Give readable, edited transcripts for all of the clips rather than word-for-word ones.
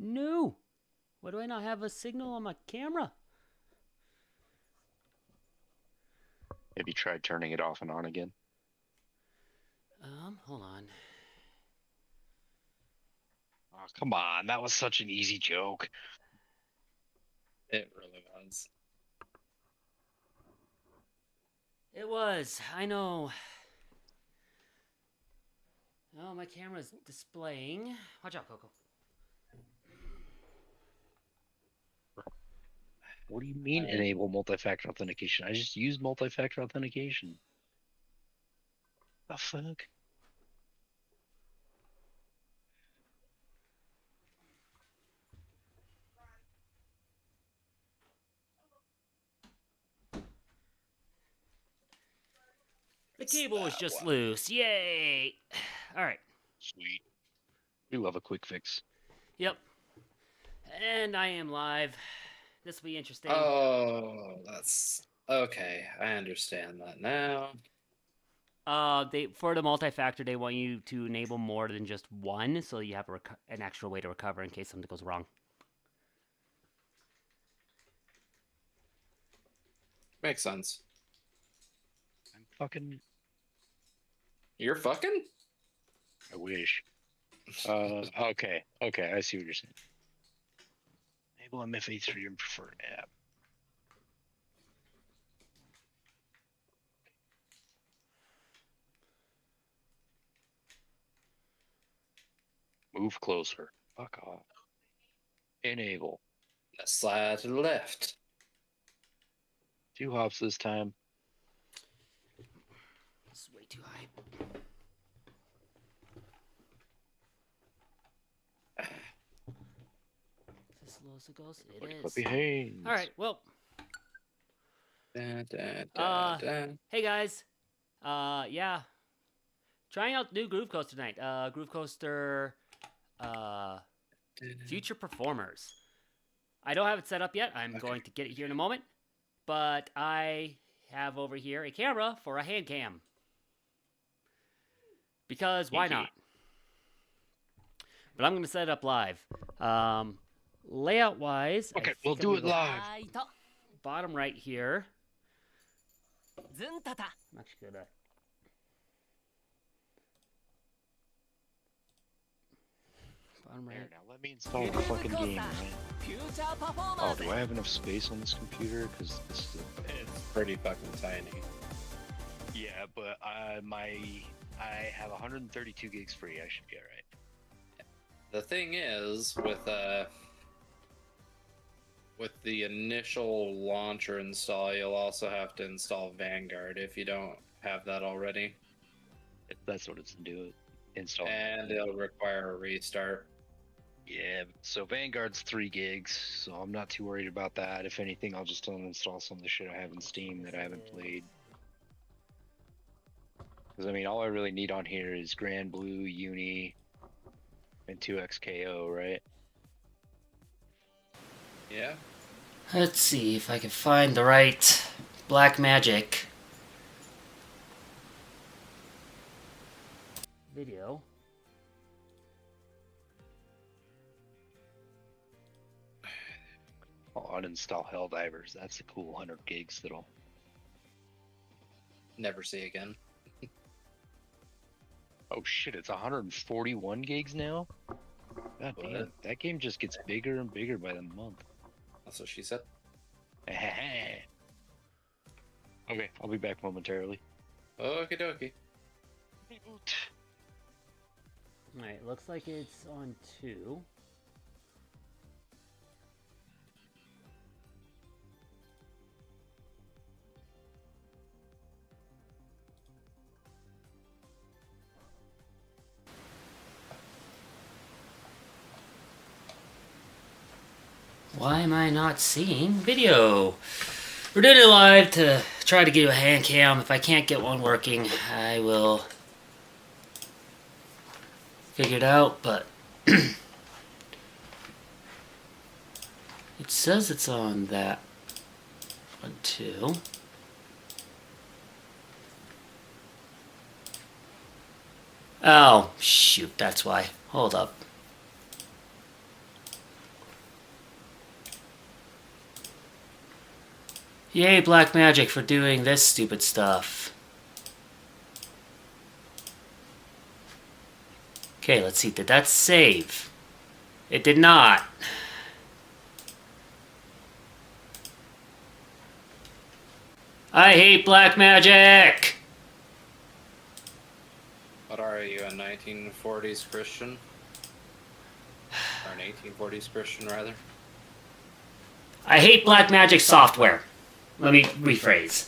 No! Why do I not have a signal on my camera? Have you tried turning it off and on again? Hold on. Oh, come on. That was such an easy joke. It really was. It was. I know. Oh, my camera's displaying. Watch out, Coco. What do you mean enable multi-factor authentication? I just use multi-factor authentication. The fuck? The cable is just loose. Yay! Alright. Sweet. We love a quick fix. Yep. And I am live. This will be interesting. Oh, that's okay. I understand that now. They for the multi-factor, they want you to enable more than just one, so you have an extra way to recover in case something goes wrong. Makes sense. I'm fucking. You're fucking? I wish. Okay. Okay, I see what you're saying. Enable MFA through your preferred app. Move closer. Fuck off. Enable. Let's slide to the left. 2 hops this time. This is way too high. Is this as low as it goes? It is. Behave. All right. Well. Da, da, da, da. Hey guys. Yeah. Trying out new Groove Coaster tonight. Groove Coaster. Future Performers. I don't have it set up yet. I'm going to get it here in a moment. But I have over here a camera for a hand cam. Because why not? But I'm going to set it up live. Layout wise. Okay, we'll do it live. Bottom right here. I'm actually going to. Bottom right. There, now let me install the fucking game, right? Oh, do I have enough space on this computer? Because this is It's pretty fucking tiny. Yeah, but I have 132 gigs free. I should be alright. The thing is, with the initial launcher install, you'll also have to install Vanguard if you don't have that already. That's what it's do. Install. And it'll require a restart. Yeah, so Vanguard's 3 gigs, so I'm not too worried about that. If anything, I'll just uninstall some of the shit I have in Steam that I haven't played. Because, I mean, all I really need on here is Grand Blue, Uni, and 2XKO, right? Yeah. Let's see if I can find the right Black Magic video. I'll uninstall Helldivers. That's a cool 100 gigs that'll... Never see again. Oh shit, it's 141 gigs now? God damn, that game just gets bigger and bigger by the month. That's what she said. Okay, I'll be back momentarily. Okie dokie. Alright, looks like it's on 2. Why am I not seeing video? We're doing it live to try to get a hand cam. If I can't get one working, I will figure it out, but it says it's on that one too. Oh, shoot, that's why. Hold up. Yay, Black Magic, for doing this stupid stuff. Okay, let's see. Did that save? It did not. I hate Black Magic! What are you, a 1940s Christian? Or an 1840s Christian, rather? I hate Black Magic software. Let me rephrase.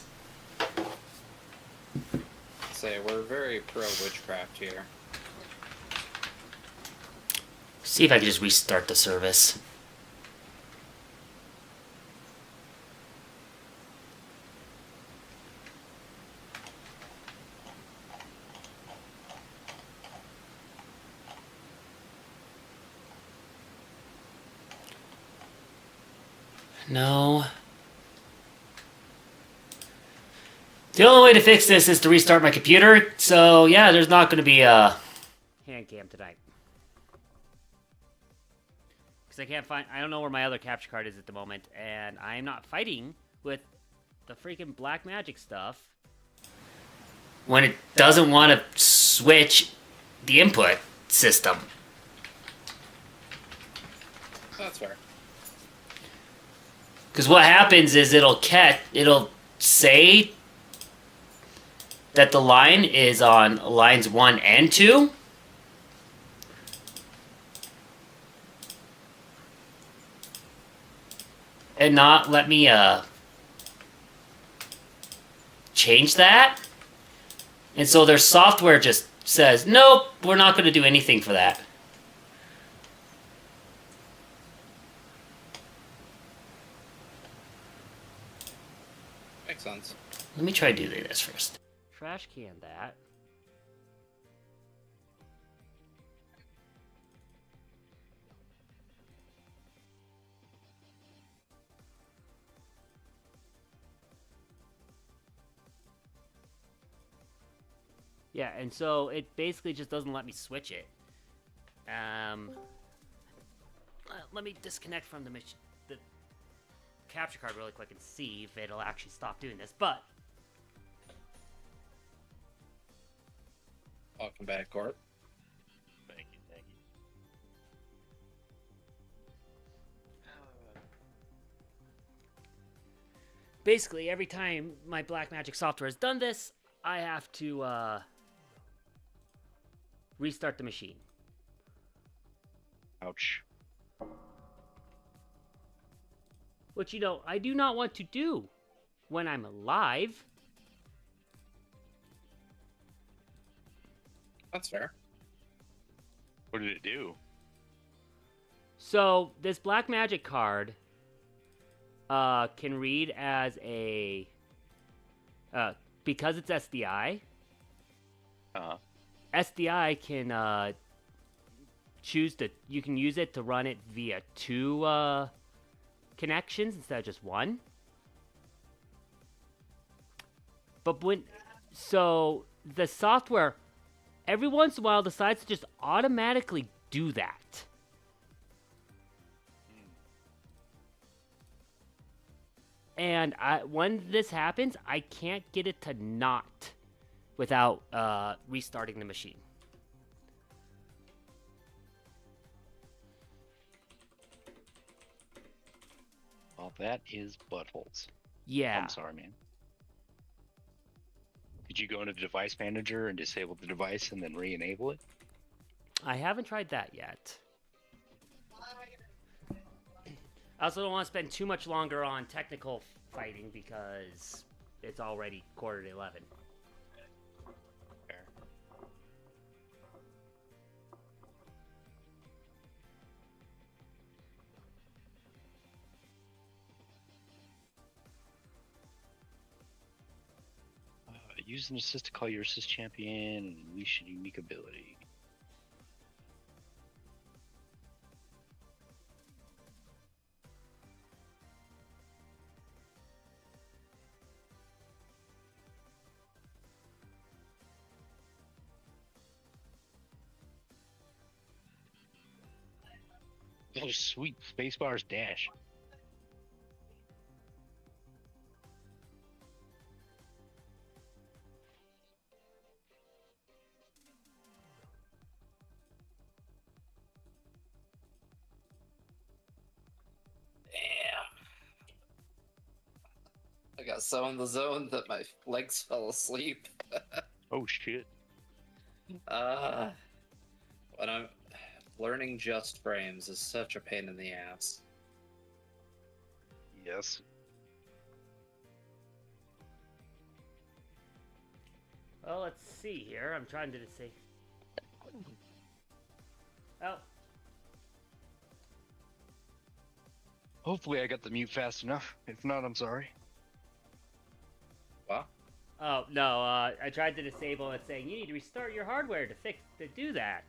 Say, we're very pro-witchcraft here. See if I can just restart the service. No. The only way to fix this is to restart my computer, so yeah, there's not going to be a hand cam tonight. Because I don't know where my other capture card is at the moment, and I am not fighting with the freaking Black Magic stuff when it doesn't want to switch the input system. That's fair. Because what happens is it'll say that the line is on lines 1 and 2. And not let me change that. And so their software just says, nope, we're not going to do anything for that. Makes sense. Let me try doing this first. Trash can that. Yeah, and so it basically just doesn't let me switch it. Let me disconnect from the capture card really quick and see if it'll actually stop doing this, but Welcome back, Court. Thank you, thank you. basically every time my Black Magic software has done this, I have to restart the machine. Ouch. Which, you know, I do not want to do when I'm alive. That's fair. What did it do? So, this Black Magic card can read as a... because it's SDI, SDI can choose to... You can use it to run it via 2 connections instead of just 1. But when... So, the software, every once in a while, decides to just automatically do that. And when this happens, I can't get it to not without restarting the machine. Well, that is buttholes. Yeah. I'm sorry, man. Did you go into the device manager and disable the device and then re-enable it? I haven't tried that yet. I also don't want to spend too much longer on technical fighting because it's already 11:45. Fair. Use an assist to call your assist champion and unleash a unique ability. Oh, sweet. Spacebar's dash. I got so in the zone that my legs fell asleep. Oh shit. When I'm learning just frames is such a pain in the ass. Yes. Well, let's see here. I'm trying to see. Oh, Hopefully I got the mute fast enough. If not, I'm sorry. What? oh no. I tried to disable it, saying you need to restart your hardware to do that,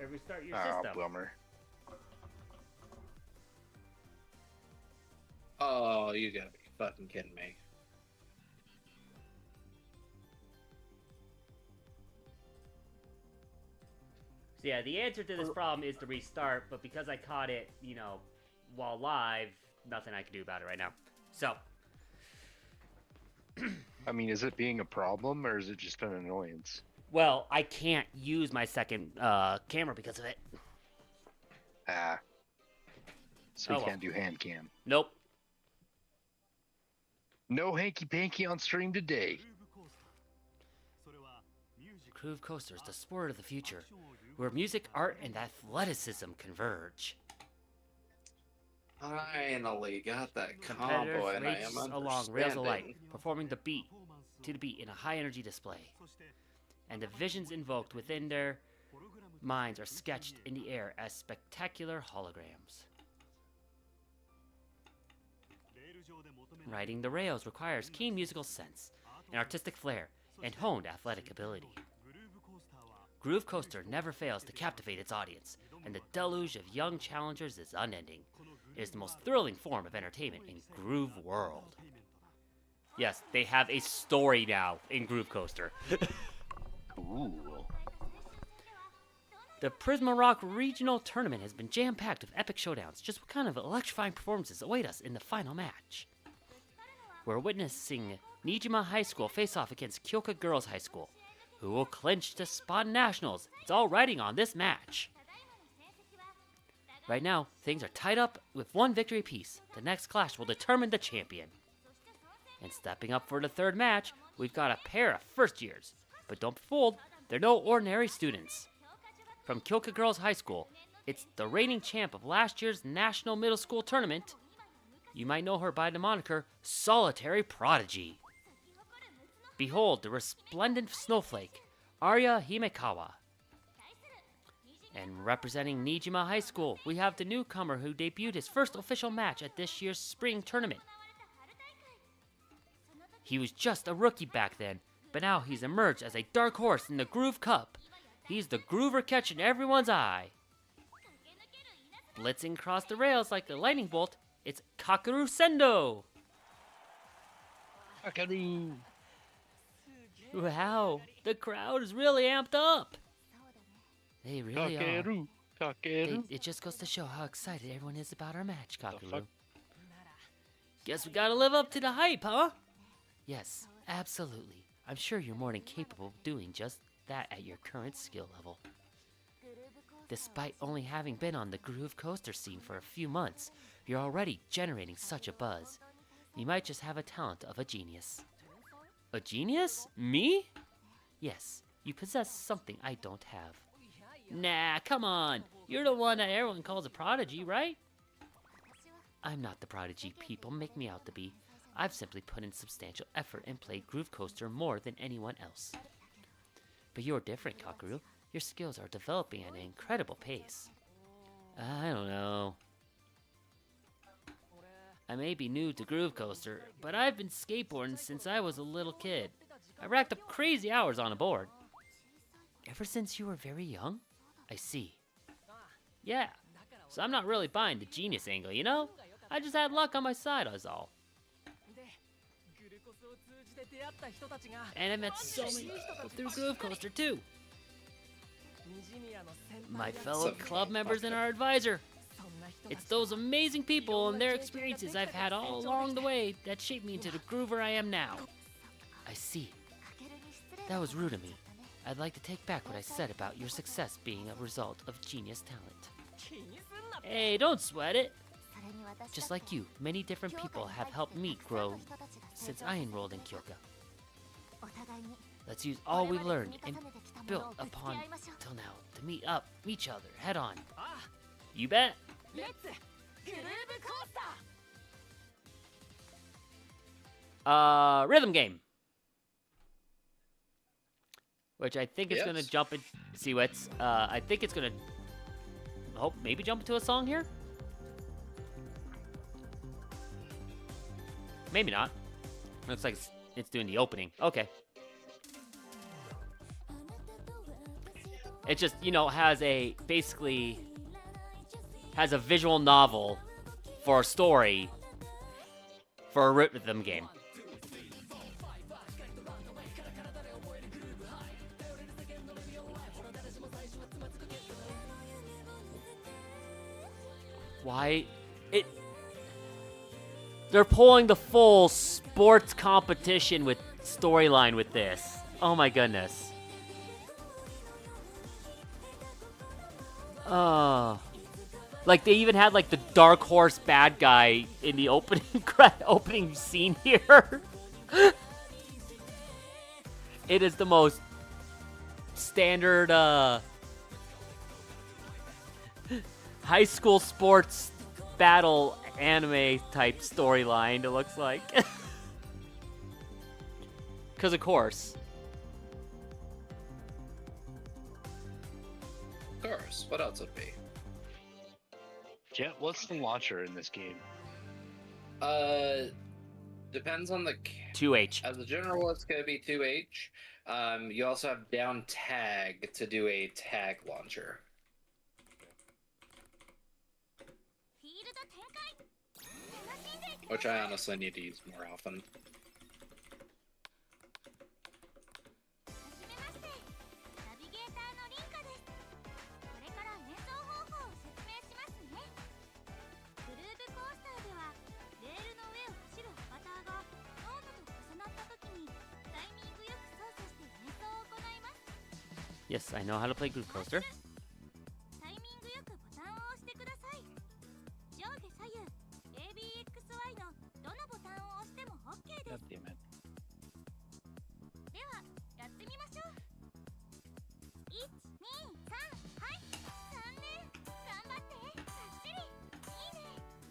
or restart your Ah, system. bummer. Oh, you gotta be fucking kidding me. So yeah, the answer to this problem is to restart, but because I caught it, while live, nothing I can do about it right now. So, I mean, is it being a problem or is it just an annoyance? well, I can't use my second camera because of it. Ah. So Oh, you well. can't do hand cam. Nope. No hanky panky on stream today. Groove Coaster is the sport of the future, where music, art, and athleticism converge. Finally got that Competitors combo, and I race am along rails of light, understanding. performing to the beat in a high-energy display. And the visions invoked within their minds are sketched in the air as spectacular holograms. Riding the rails requires keen musical sense, an artistic flair, and honed athletic ability. Groove Coaster never fails to captivate its audience, and the deluge of young challengers is unending. It is the most thrilling form of entertainment in Groove World. Yes, they have a story now in Groove Coaster. Cool. The Prisma Rock Regional Tournament has been jam-packed with epic showdowns. Just what kind of electrifying performances await us in the final match? We're witnessing Nijima High School face off against Kyoka Girls High School, who will clinch the spot nationals. It's all riding on this match. Right now, things are tied up with one victory apiece. The next clash will determine the champion. And stepping up for the third match, we've got a pair of first years. But don't be fooled, they're no ordinary students. From Kyoka Girls High School, it's the reigning champ of last year's National Middle School Tournament. You might know her by the moniker Solitary Prodigy. Behold the resplendent snowflake, Arya Himekawa. And representing Nijima High School, we have the newcomer who debuted his first official match at this year's spring tournament. He was just a rookie back then, but now he's emerged as a dark horse in the Groove Cup. He's the groover catching everyone's eye. Blitzing across the rails like a lightning bolt, it's Kakeru Sendo! Akaru. Wow, the crowd is really amped up. They really are. Kakeru. Kakeru. It just goes to show how excited everyone is about our match, The Kakeru. fuck? Guess we gotta live up to the hype, huh? Yes, absolutely. I'm sure you're more than capable of doing just that at your current skill level. Despite only having been on the Groove Coaster scene for a few months, you're already generating such a buzz. You might just have a talent of a genius. A genius? Me? Yes, you possess something I don't have. Nah, come on. You're the one that everyone calls a prodigy, right? I'm not the prodigy people make me out to be. I've simply put in substantial effort and played Groove Coaster more than anyone else. But you're different, Kakeru. Your skills are developing at an incredible pace. I don't know. I may be new to Groove Coaster, but I've been skateboarding since I was a little kid. I racked up crazy hours on a board. Ever since you were very young? I see. Yeah, so I'm not really buying the genius angle, you know? I just had luck on my side, is all. And I met so many people through Groove Coaster too. My fellow club members and our advisor. It's those amazing people and their experiences I've had all along the way that shaped me into the groover I am now. I see. That was rude of me. I'd like to take back what I said about your success being a result of genius talent. Hey, don't sweat it. Just like you, many different people have helped me grow since I enrolled in Kyoka. Let's use all we've learned and built upon till now to meet each other head on. You bet. Rhythm game. Which I think it's gonna jump in. See what's. I think it's gonna. Maybe jump into a song here. Maybe not. Looks like it's doing the opening. Okay. It just, basically has a visual novel for a story for a rhythm game. Why? They're pulling the full sports competition with storyline with this. Oh my goodness. Like they even had like the dark horse bad guy in the opening scene here. It is the most standard high school sports battle anime type storyline, it looks like. Because of course. Of course. What else would be? Yeah, what's the launcher in this game? Depends on the... 2H. As a general, it's going to be 2H. You also have down tag to do a tag launcher. Which I honestly need to use more often. Yes, I know how to play Groove Coaster. God damn it.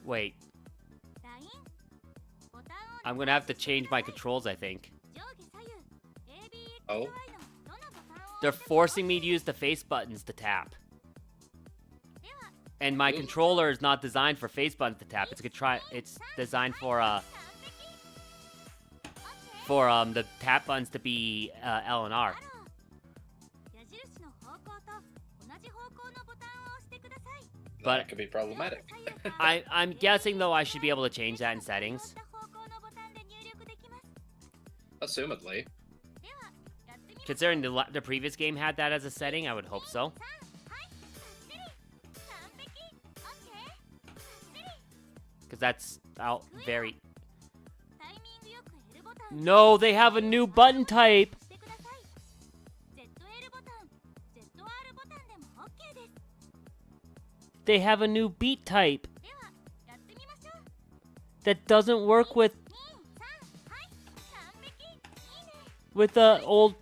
Wait. I'm gonna have to change my controls, I think. Oh? They're forcing me to use the face buttons to tap. And my controller is not designed for face buttons to tap. It's designed for the tap buttons to be L and R. But That could be problematic. I'm guessing though I should be able to change that in settings. Assumedly. Considering the previous game had that as a setting, I would hope so. Because that's out very... No, they have a new button type! They have a new beat type that doesn't work with the old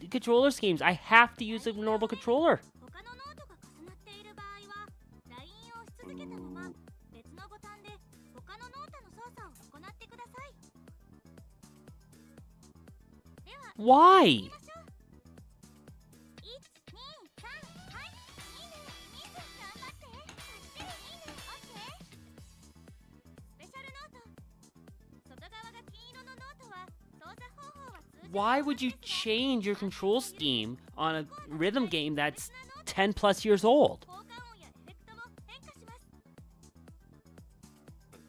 controller schemes. I have to use a normal controller. Why? Why would you change your control scheme on a rhythm game that's 10 plus years old?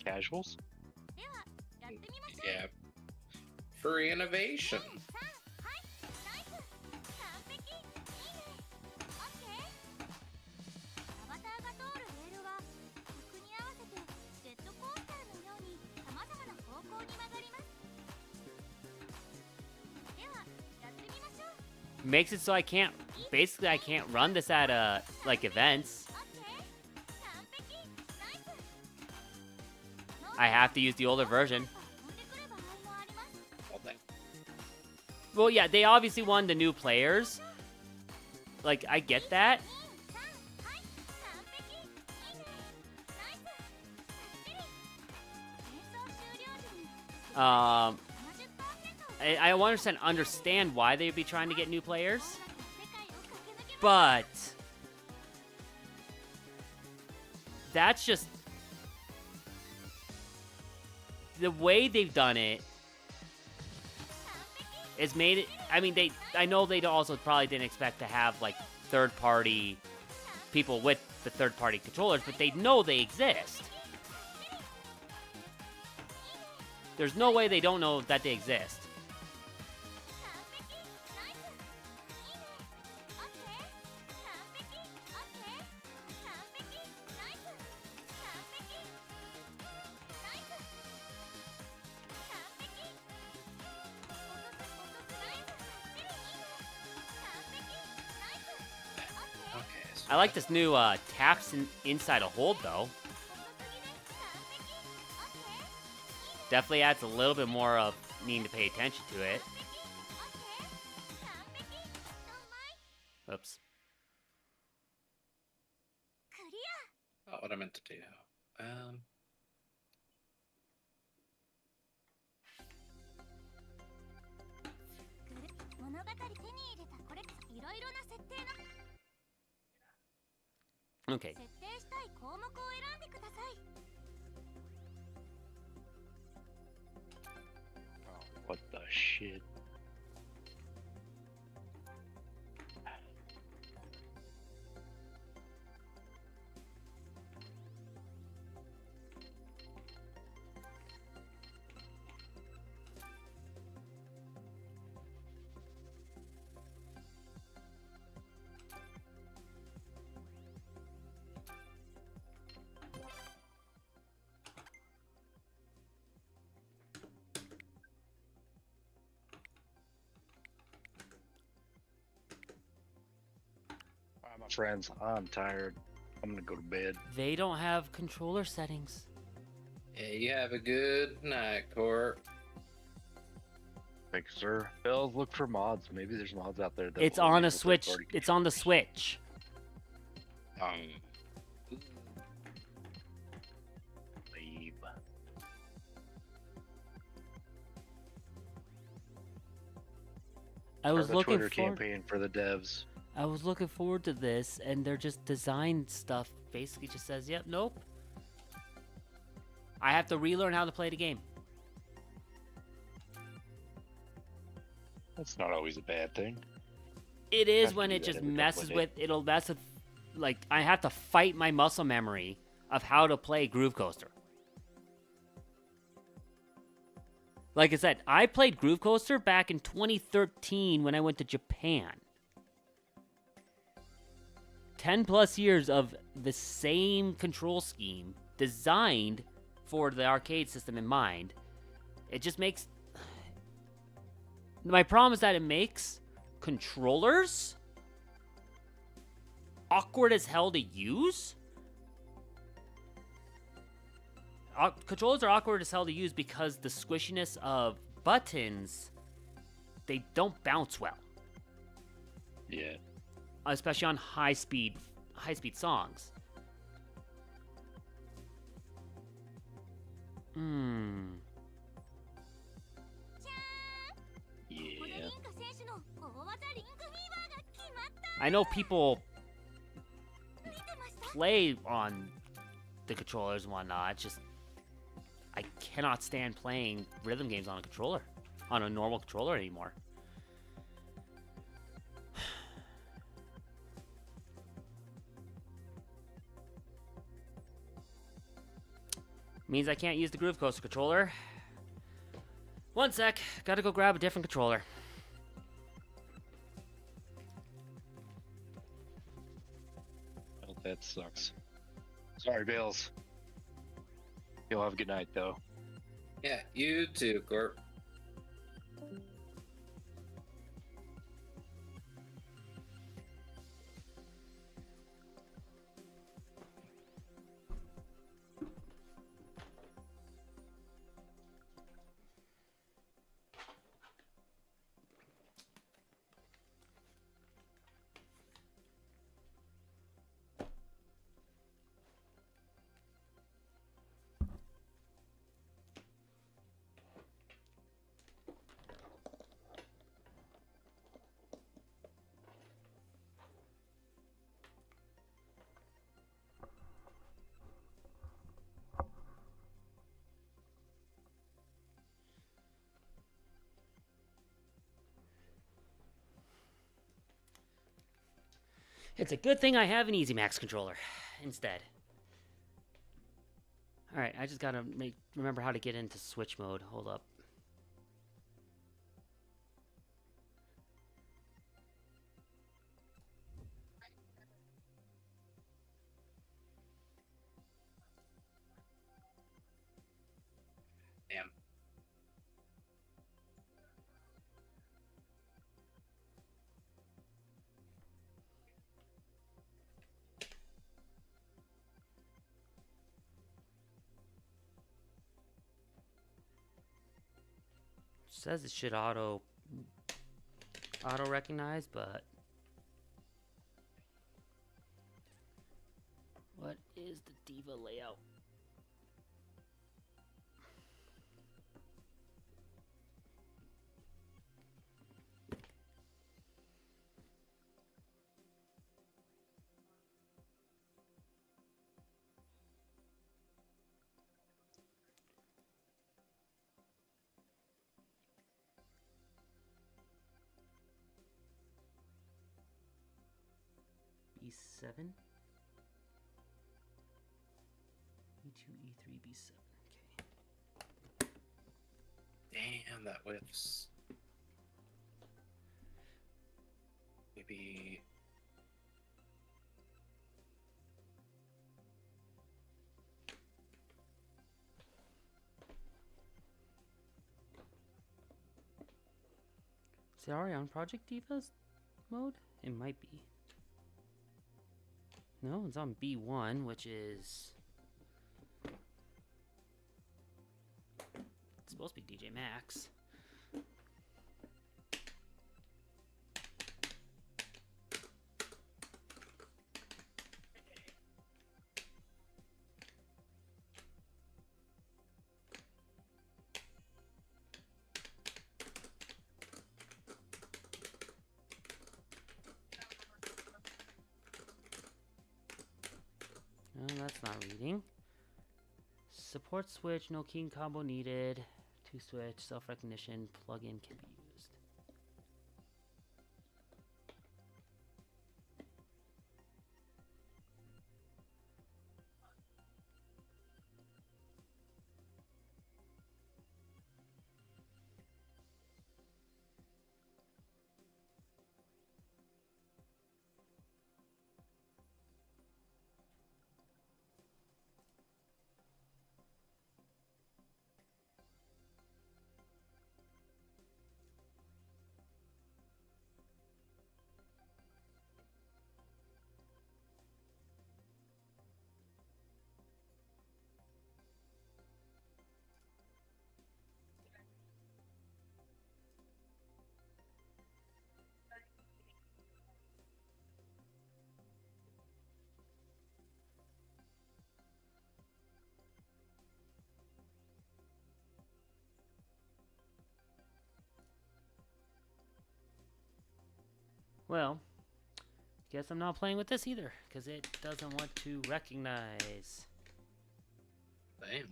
Casuals? Yeah. Free innovation. Makes it so I can't run this at like events. I have to use the older version. Well, yeah, they obviously won the new players. Like, I get that. I understand why they'd be trying to get new players, but that's just the way they've done it. It's made it. I mean, I know they also probably didn't expect to have like third-party people with the third-party controllers, but they know they exist. There's no way they don't know that they exist. I like this new taps inside a hold, though. Definitely adds a little bit more of needing to pay attention to it. Oops. Oh, what I meant to do. Okay. What the shit? Alright, my friends, I'm tired. I'm gonna go to bed. They don't have controller settings. Yeah, you have a good night, Court. Thank you, sir. Bill, look for mods. Maybe there's mods out there. That It's will on a enable Switch. third-party It's on the controllers. Switch. Leave. I was Start a looking Twitter forward. campaign for the devs. I was looking forward to this, and they're just design stuff. Basically, just says, "Yep, nope." I have to relearn how to play the game. That's not always a bad thing. It is Have to when do it that just every couple messes of with. It'll mess with. Like, I have to fight my muscle memory of how to play Groove Coaster. Like I said, I played Groove Coaster back in 2013 when I went to Japan. 10 plus years of the same control scheme designed for the arcade system in mind. It just makes... My problem is that it makes controllers awkward as hell to use. Controllers are awkward as hell to use because the squishiness of buttons, they don't bounce well, Yeah. especially on high speed songs. Yeah. I know people play on the controllers and whatnot. It's just I cannot stand playing rhythm games on a controller, on a normal controller anymore. Means I can't use the Groove Coaster controller. One sec, gotta go grab a different controller. Well, that sucks. Sorry, Bales. You'll have a good night, though. Yeah, you too, Court. It's a good thing I have an Easy Max controller instead. Alright, I just gotta remember how to get into switch mode. Hold up. Damn. Says it should auto recognize, but what is the Diva layout? B7, E2, E3, B7. Okay. Damn, that whiffs. Maybe. Is it already on Project Diva's mode? It might be. No, it's on B1, which is... It's supposed to be DJ Max. No, that's not reading. Support switch, no keying combo needed. 2-switch, self-recognition, plugin can be used. Well, guess I'm not playing with this either, because it doesn't want to recognize. Damn.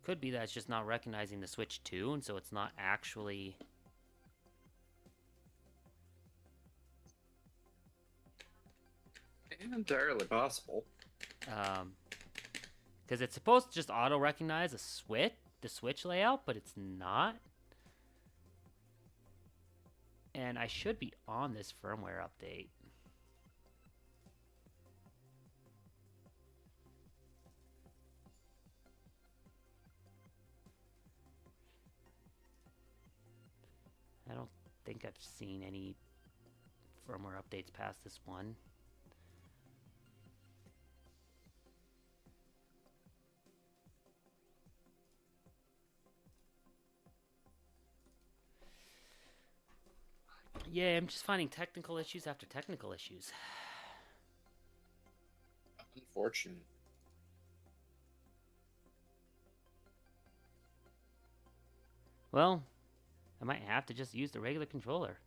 Could be that it's just not recognizing the Switch 2, and so it's not actually... Entirely possible. Because it's supposed to just auto-recognize the Switch layout, but it's not. And I should be on this firmware update. I don't think I've seen any firmware updates past this one. Yeah, I'm just finding technical issues after technical issues. Unfortunate. Well, I might have to just use the regular controller.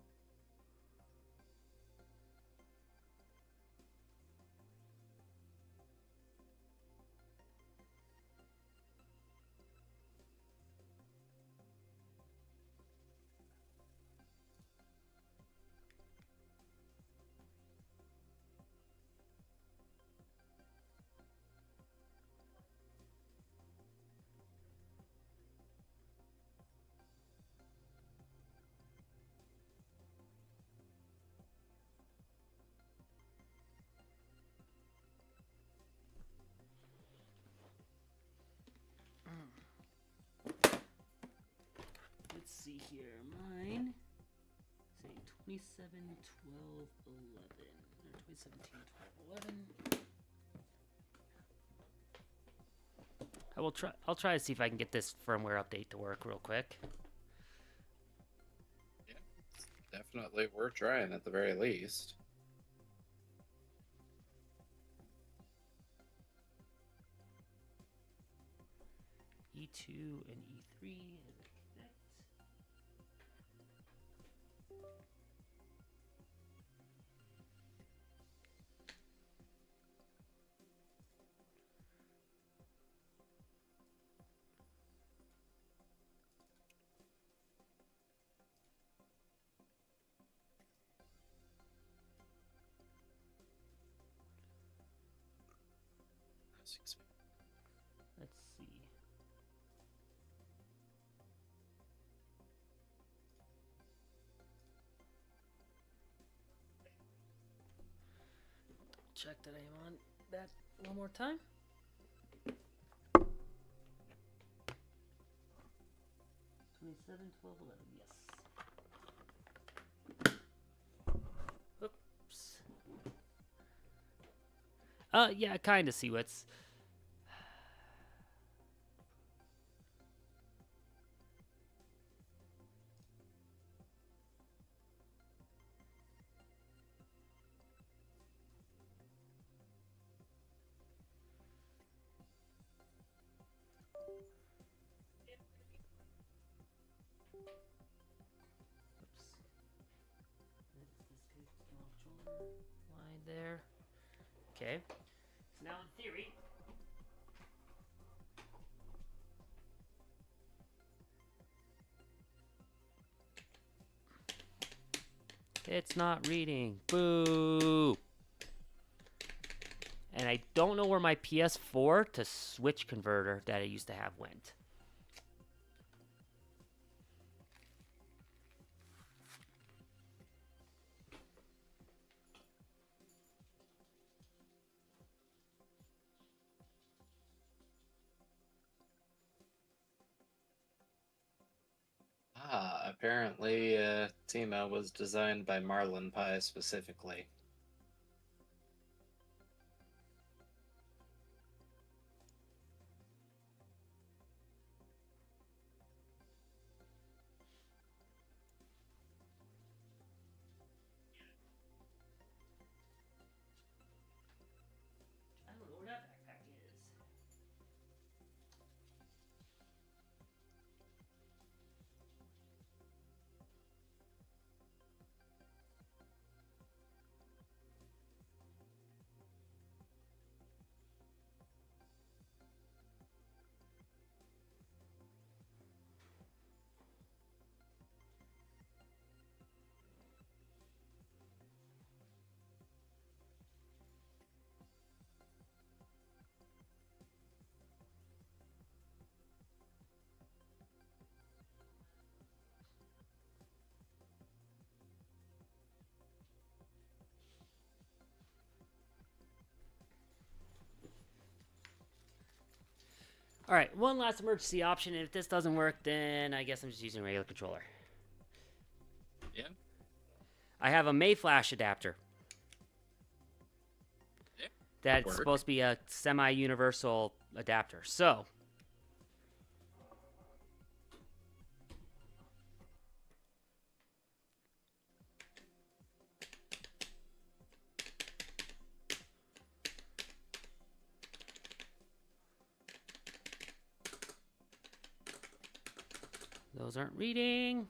see here. Mine say 27, 12, 11. Or 2017, 12, 11. I will try. I'll try to see if I can get this firmware update to work real quick. Yeah, it's definitely worth trying at the very least. E2 and E3 as I connect. Let's see. Check that I am on that one more time. Twenty-seven, 12, 11. Yes. Oops. Yeah, I kind of see what's. Oops. Line there. Okay. So now in theory. It's not reading. Boo! And I don't know where my PS4 to switch converter that I used to have went. Apparently, Timo was designed by Marlin Pie specifically. I don't know where that backpack is. All right, one last emergency option. If this doesn't work, then I guess I'm just using a regular controller. Yeah. I have a Mayflash adapter. Yeah. That's Work. supposed to be a semi-universal adapter. So, those aren't reading.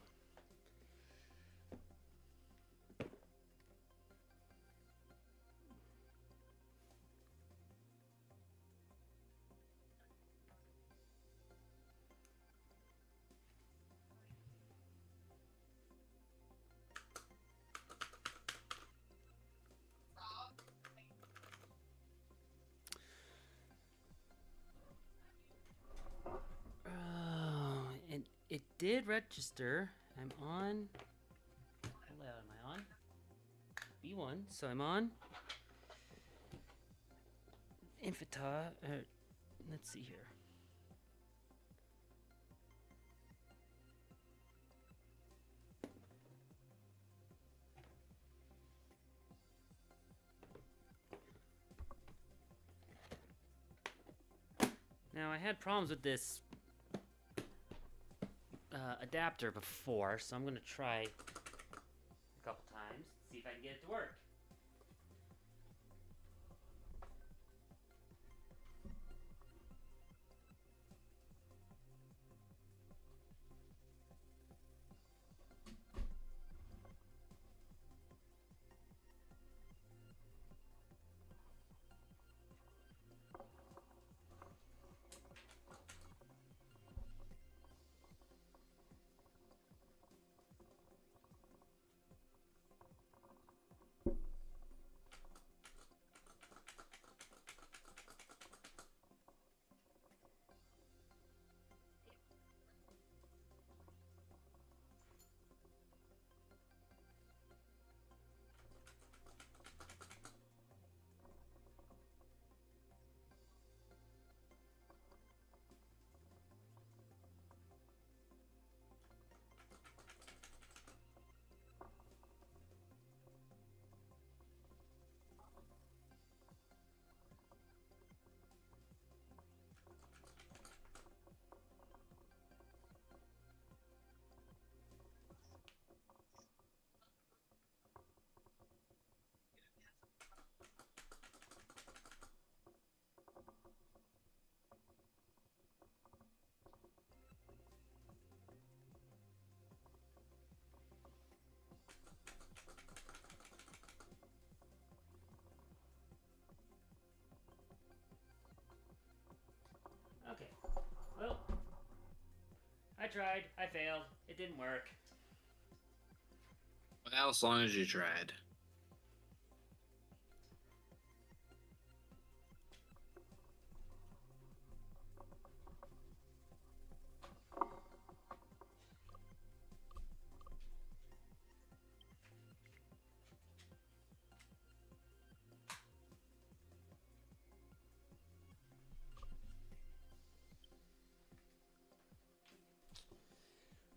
Oh, and it did register. I'm on. What layout am I on? B1. So I'm on. Infita. Let's see here. Now, I had problems with this adapter before, so I'm going to try a couple times, see if I can get it to work. Okay. Well, I tried. I failed. It didn't work. Well, as long as you tried.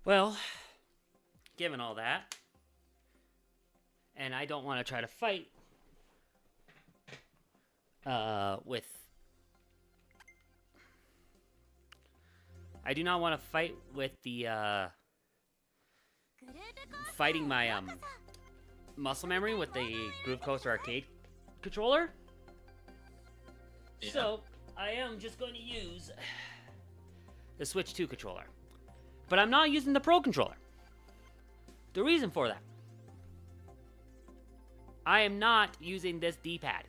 Well, given all that, and I don't want to try to fight with... I do not want to fight with the, fighting my, muscle memory with the Groove Coaster Arcade controller. Yeah. So, I am just going to use the Switch 2 controller. But I'm not using the Pro controller. The reason for that, I am not using this D-pad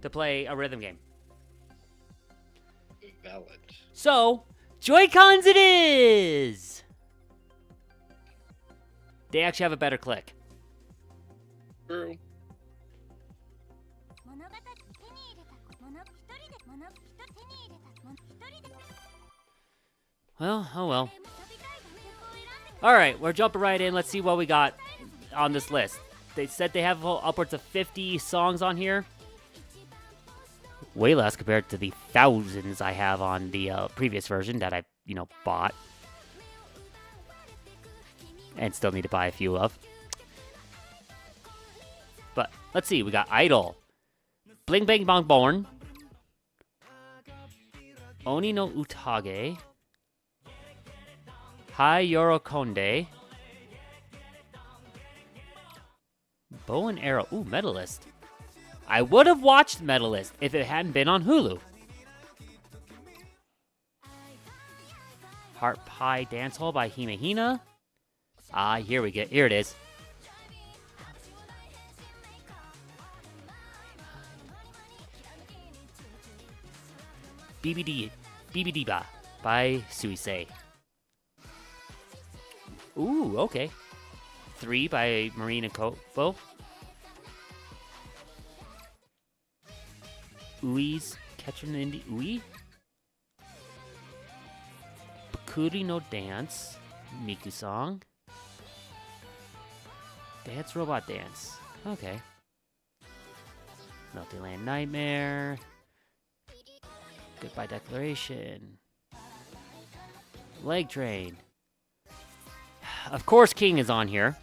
to play a rhythm game. Valid. So, Joy-Cons it is! They actually have a better click. True. Well, oh well. Alright, we're jumping right in. Let's see what we got on this list. They said they have upwards of 50 songs on here. Way less compared to the thousands I have on the previous version that I, bought. And still need to buy a few of. But, let's see. We got Idol. Bling Bang Bong Born. Oni no Utage. Hai Yorokonde. Bow and Arrow. Ooh, Medalist. I would have watched Medalist if it hadn't been on Hulu. Heart Pie Dance Hall by Hime Hina. Here it is. BBD by Suisei. Ooh, okay. 3 by Marina Kobo. Ui's Catcher Indie Ui. Bakuri no Dance. Miku Song. Dance Robot Dance. Okay. Melty Land Nightmare. Goodbye Declaration. Leg Train. Of course King is on here.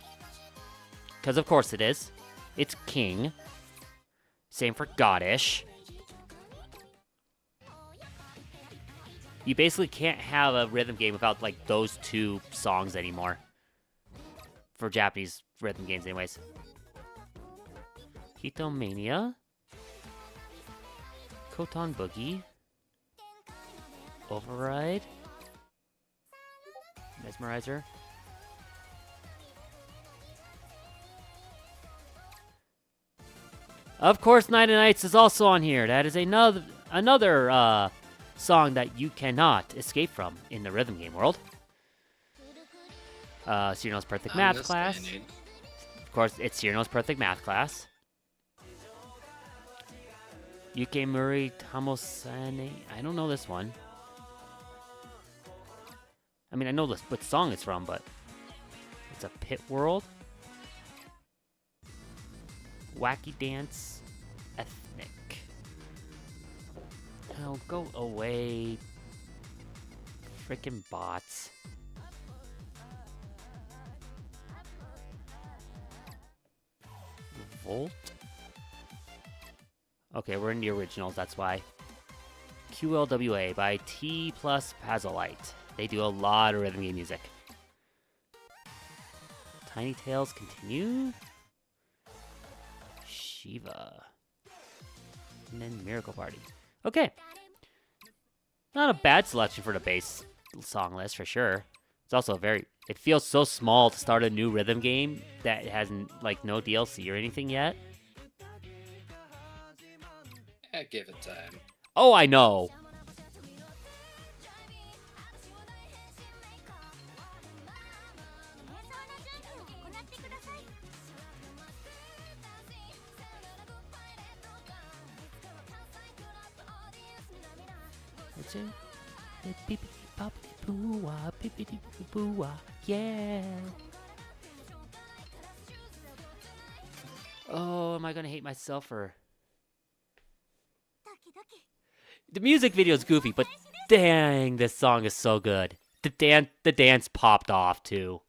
Because of course it is. It's King. Same for Goddish. You basically can't have a rhythm game without like those two songs anymore. For Japanese rhythm games, anyways. Hitomania. Koton Boogie. Override. Mesmerizer. Of course, Night and Nights is also on here. That is another song that you cannot escape from in the rhythm game world. Cyrano's Perfect Math class. Of course, it's Cyrano's Perfect Math class. Yukemuri Tamosane. I don't know this one. I mean, I know what song it's from, but it's a pit world. Wacky Dance Ethnic. Oh, go away. Frickin' bots. Volt? Okay, we're in the originals, that's why. QLWA by T plus Pazolite. They do a lot of rhythm game music. Tiny Tales continue. Shiva. And then Miracle Party. Okay. Not a bad selection for the base song list, for sure. It's also it feels so small to start a new rhythm game that has, like, no DLC or anything yet. Give it time. Oh, I know. Yeah. Oh, am I gonna hate myself for... The music video is goofy, but dang, this song is so good. The dance popped off too.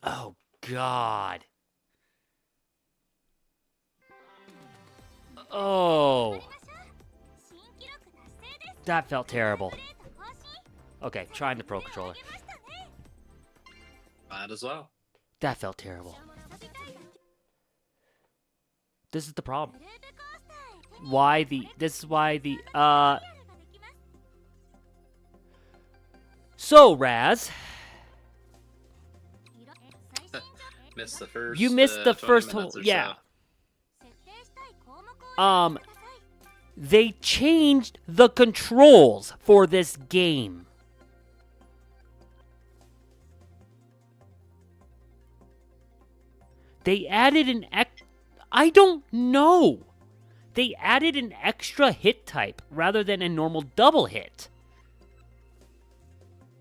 Oh, God. Oh. That felt terrible. Okay, trying the Pro Controller. Might as well. That felt terrible. This is the problem. This is why the, So, Raz. Missed the first. You missed the 20 first minutes whole, or yeah. so. They changed the controls for this game. They added I don't know. They added an extra hit type rather than a normal double hit.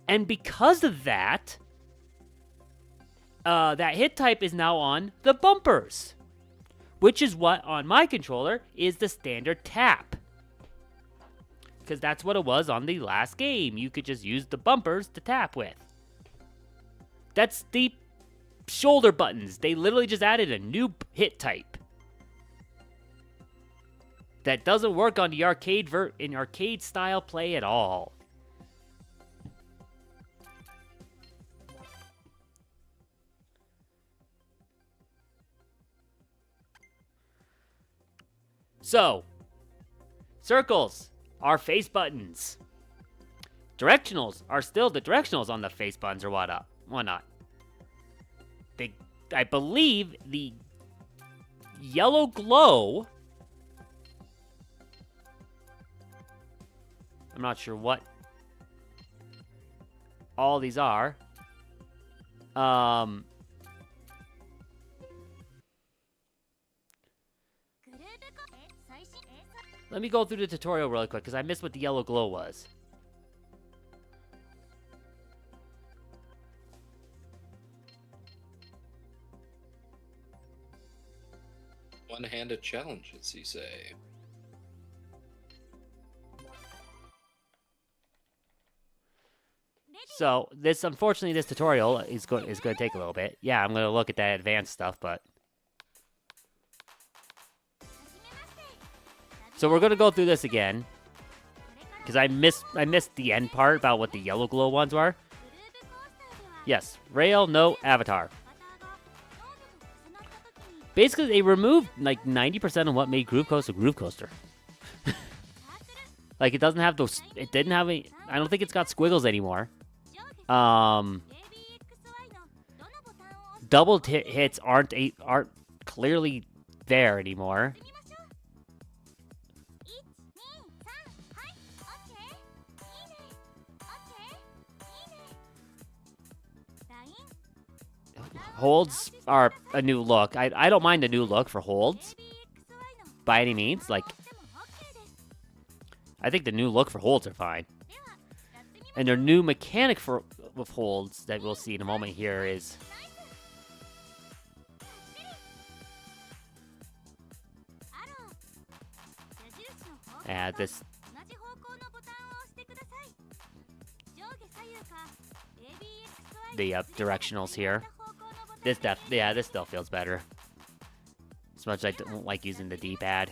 And because of that, that hit type is now on the bumpers, which is what on my controller is the standard tap. Because that's what it was on the last game. You could just use the bumpers to tap with. That's the shoulder buttons. They literally just added a new hit type that doesn't work on the in arcade style play at all. So, circles are face buttons. Directionals are still the directionals on the face buttons or whatnot. I believe the yellow glow, I'm not sure what all these are. Let me go through the tutorial really quick because I missed what the yellow glow was. One-handed challenges, you say? So unfortunately, this tutorial is going to take a little bit. Yeah, I'm going to look at that advanced stuff, but so we're going to go through this again because I missed the end part about what the yellow glow ones were. Yes, rail, no, avatar. Basically, they removed like 90% of what made Groove Coaster Groove Coaster. Like, it doesn't have those. It didn't have any. I don't think it's got squiggles anymore. Double hits aren't clearly there anymore. Holds are a new look. I don't mind the new look for holds by any means. Like, I think the new look for holds are fine. And their new mechanic with holds that we'll see in a moment here is this. The directionals here. This still feels better. As much as I don't like using the D-pad.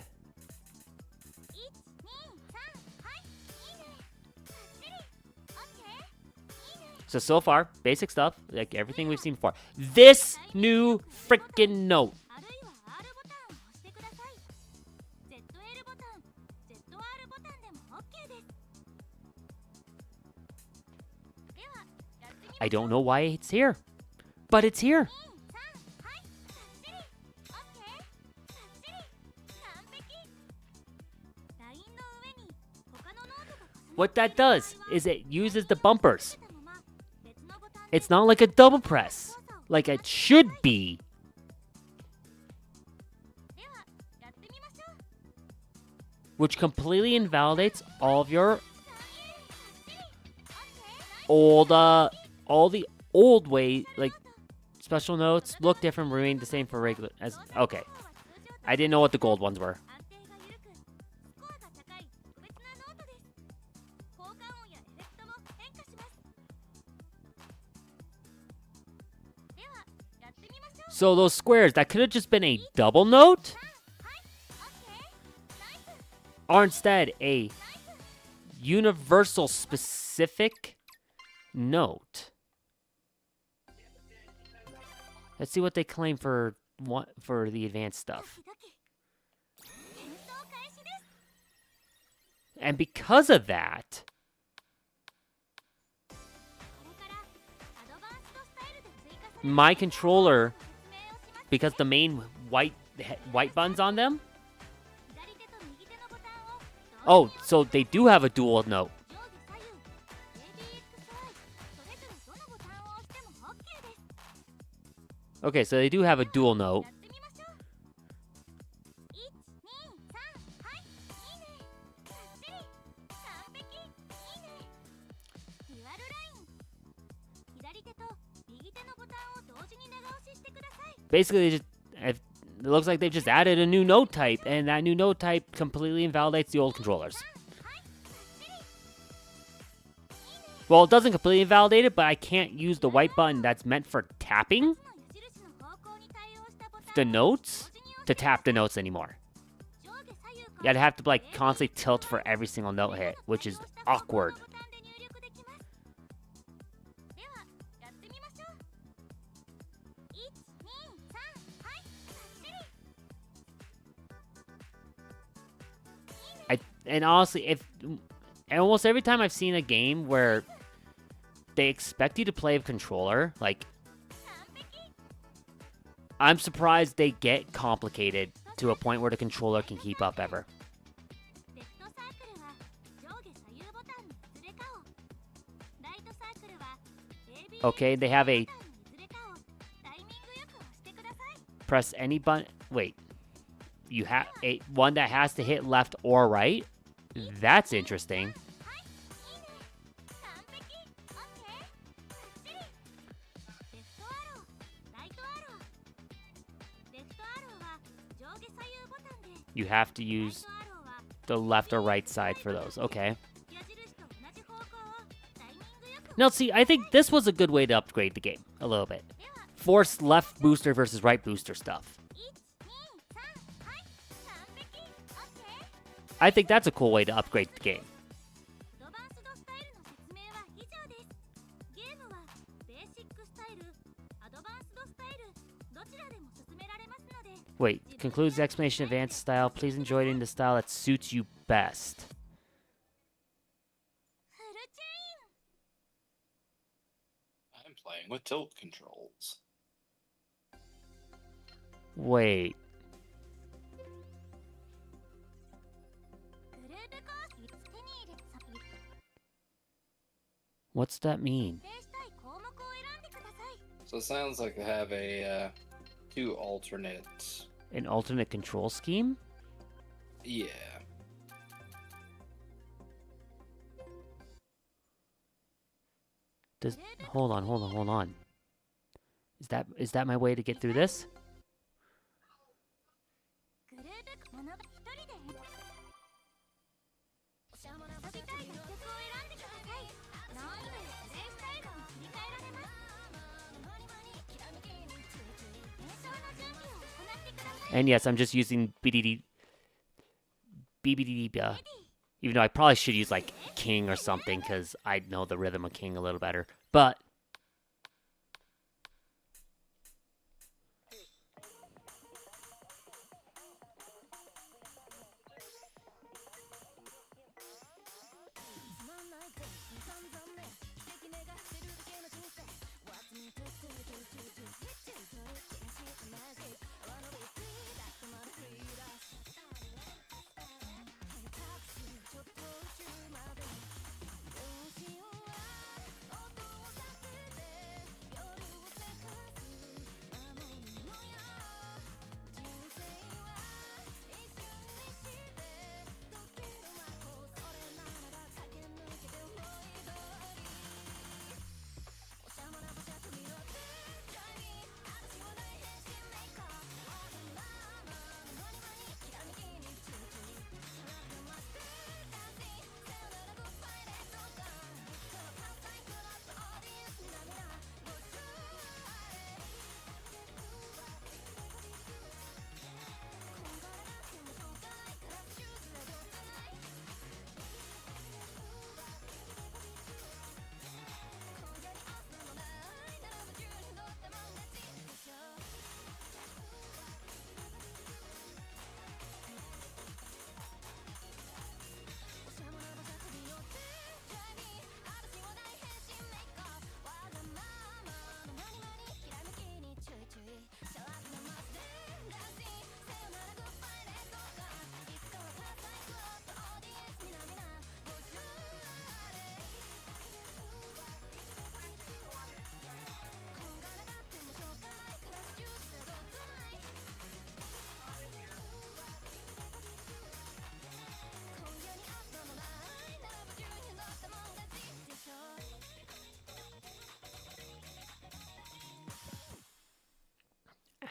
So far, basic stuff, like everything we've seen before. This new freaking note. I don't know why it's here, but it's here. What that does is it uses the bumpers. It's not like a double press, like it should be. Which completely invalidates all of your old, all the old way, like, special notes look different, remain the same for regular, okay. I didn't know what the gold ones were. So those squares, that could have just been a double note, are instead a universal specific note. Let's see what they claim for the advanced stuff. And because of that, my controller, because the main white buttons on them, Oh, so they do have a dual note. Okay, so they do have a dual note. Basically, it looks like they've just added a new note type, and that new note type completely invalidates the old controllers. Well, it doesn't completely invalidate it, but I can't use the white button that's meant for tapping the notes to tap the notes anymore. Yeah, I'd have to like constantly tilt for every single note hit, which is awkward. And honestly, and almost every time I've seen a game where they expect you to play a controller, like, I'm surprised they get complicated to a point where the controller can keep up ever. Okay, they have a press any button. Wait, you have one that has to hit left or right? That's interesting. You have to use the left or right side for those. Okay. Now, see, I think this was a good way to upgrade the game a little bit. Force left booster versus right booster stuff. I think that's a cool way to upgrade the game. Wait, concludes the explanation of advanced style. Please enjoy it in the style that suits you best. I'm playing with tilt controls. Wait. What's that mean? So it sounds like they have a two alternate. An alternate control scheme? Yeah. Hold on. Is that my way to get through this? And yes, I'm just using BBD, even though I probably should use like King or something because I know the rhythm of King a little better. But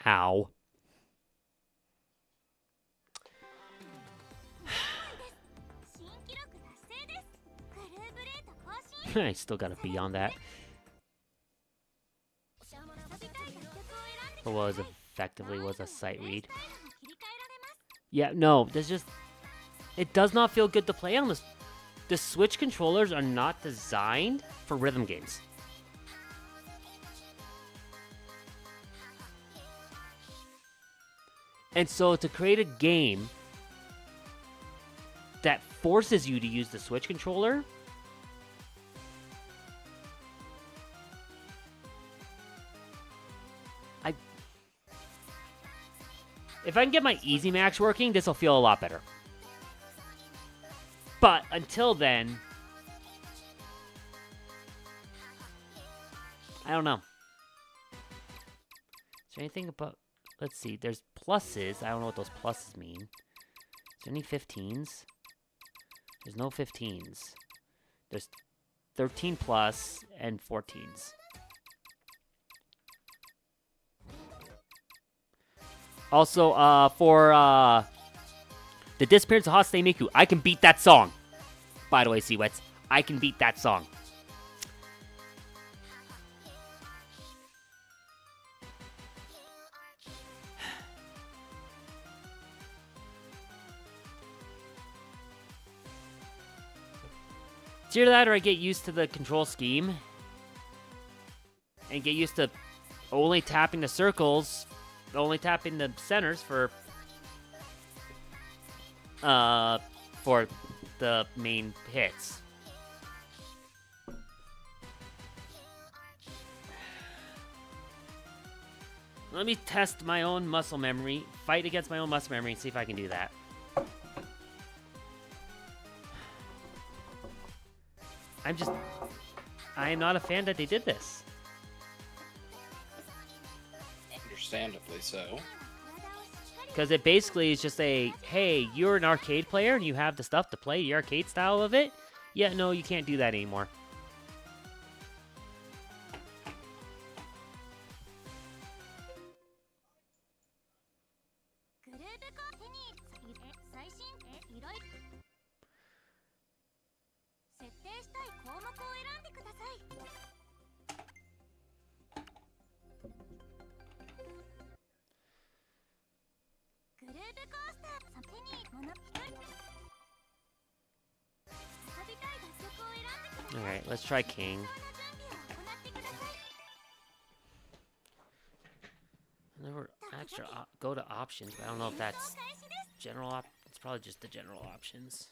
Ow. I still gotta be on that. What was effectively was a sight read. Yeah, no, there's just... It does not feel good to play on this. The Switch controllers are not designed for rhythm games. And so to create a game that forces you to use the Switch controller, if I can get my Easy Max working, this will feel a lot better. But until then, I don't know. Is there anything about... Let's see, there's pluses. I don't know what those pluses mean. Is there any 15s? There's no 15s. There's 13 plus and 14s. Also, for The Disappearance of Hatsune Miku, I can beat that song. By the way, Seawets, I can beat that song. It's either that or I get used to the control scheme and get used to only tapping the circles, only tapping the centers for the main hits. Let me test my own muscle memory, fight against my own muscle memory, and see if I can do that. I am not a fan that they did this. Understandably so. Because it basically is just a, hey, you're an arcade player and you have the stuff to play the arcade style of it? Yeah, no, you can't do that anymore. Alright, let's try King. Never extra go to options, but I don't know if that's general it's probably just the general options.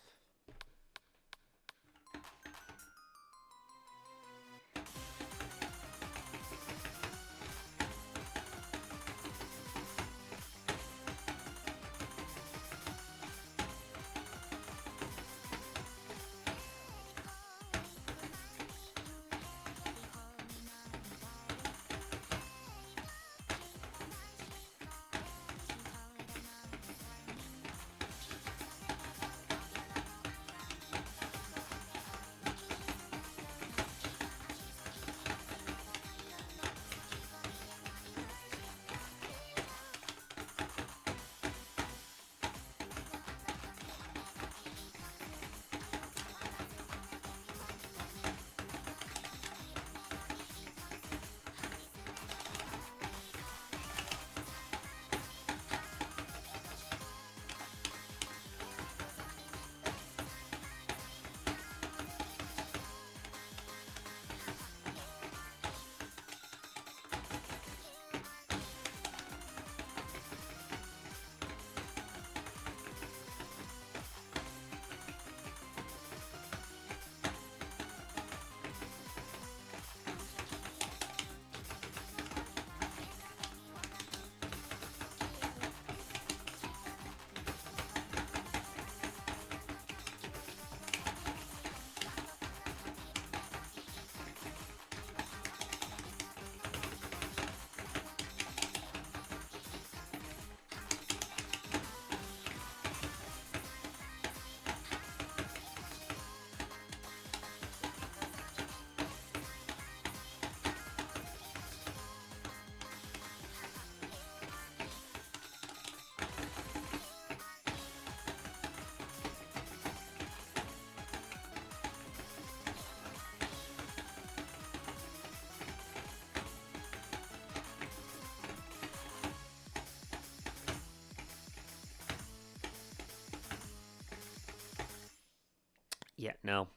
Yeah, no.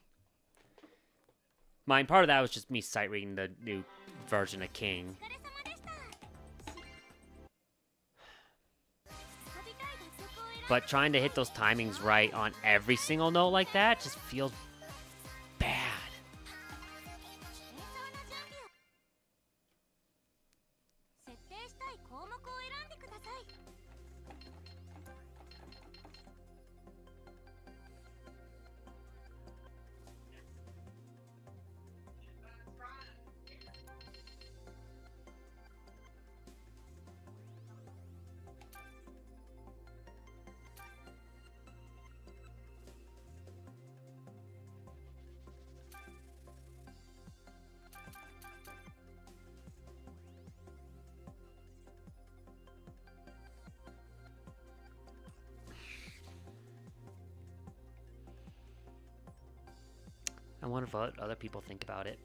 Mine, part of that was just me sight reading the new version of King. But trying to hit those timings right on every single note like that just feels bad. I wonder what other people think about it.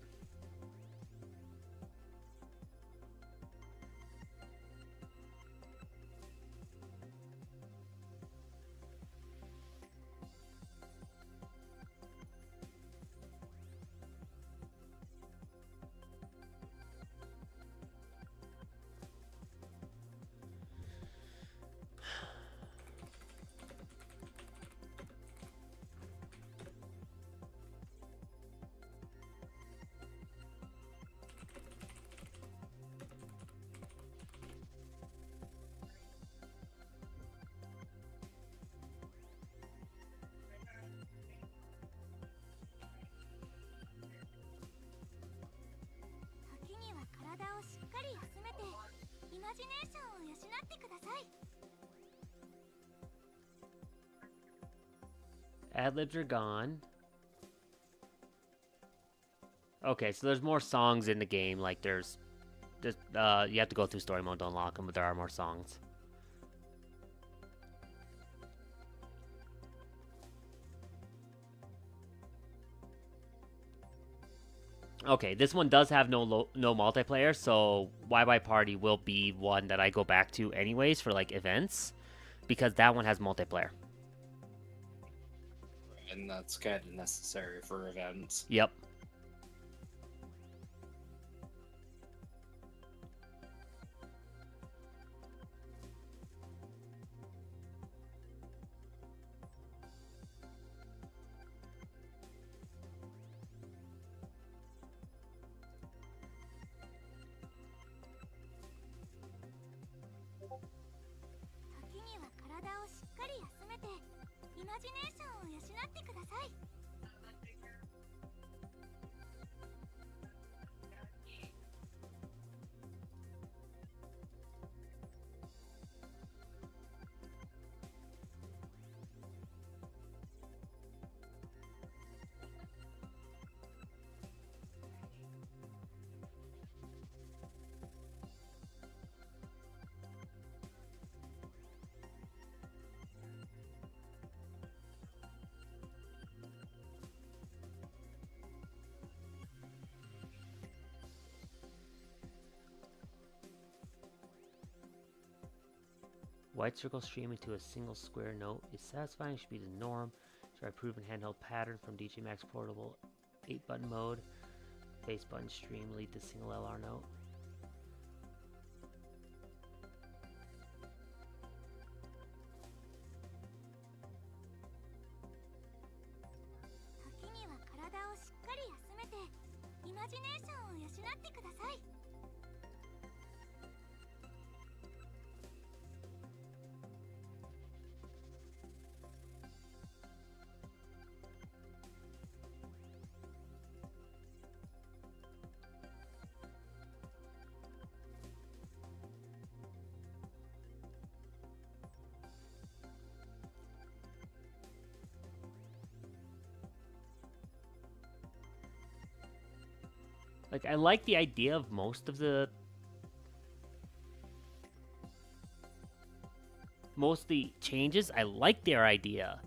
Ad-libs are gone. Okay, so there's more songs in the game. Like there's you have to go through story mode to unlock them, but there are more songs. Okay, this one does have no multiplayer, so Why Party will be one that I go back to anyways for like events, because that one has multiplayer. And that's kind of necessary for events. Yep. White circle streaming to a single square note is satisfying, should be the norm. Try proven handheld pattern from DJ Max Portable 8-button mode. Bass button stream lead to single LR note. Like, I like the idea of most of the changes. I like their idea.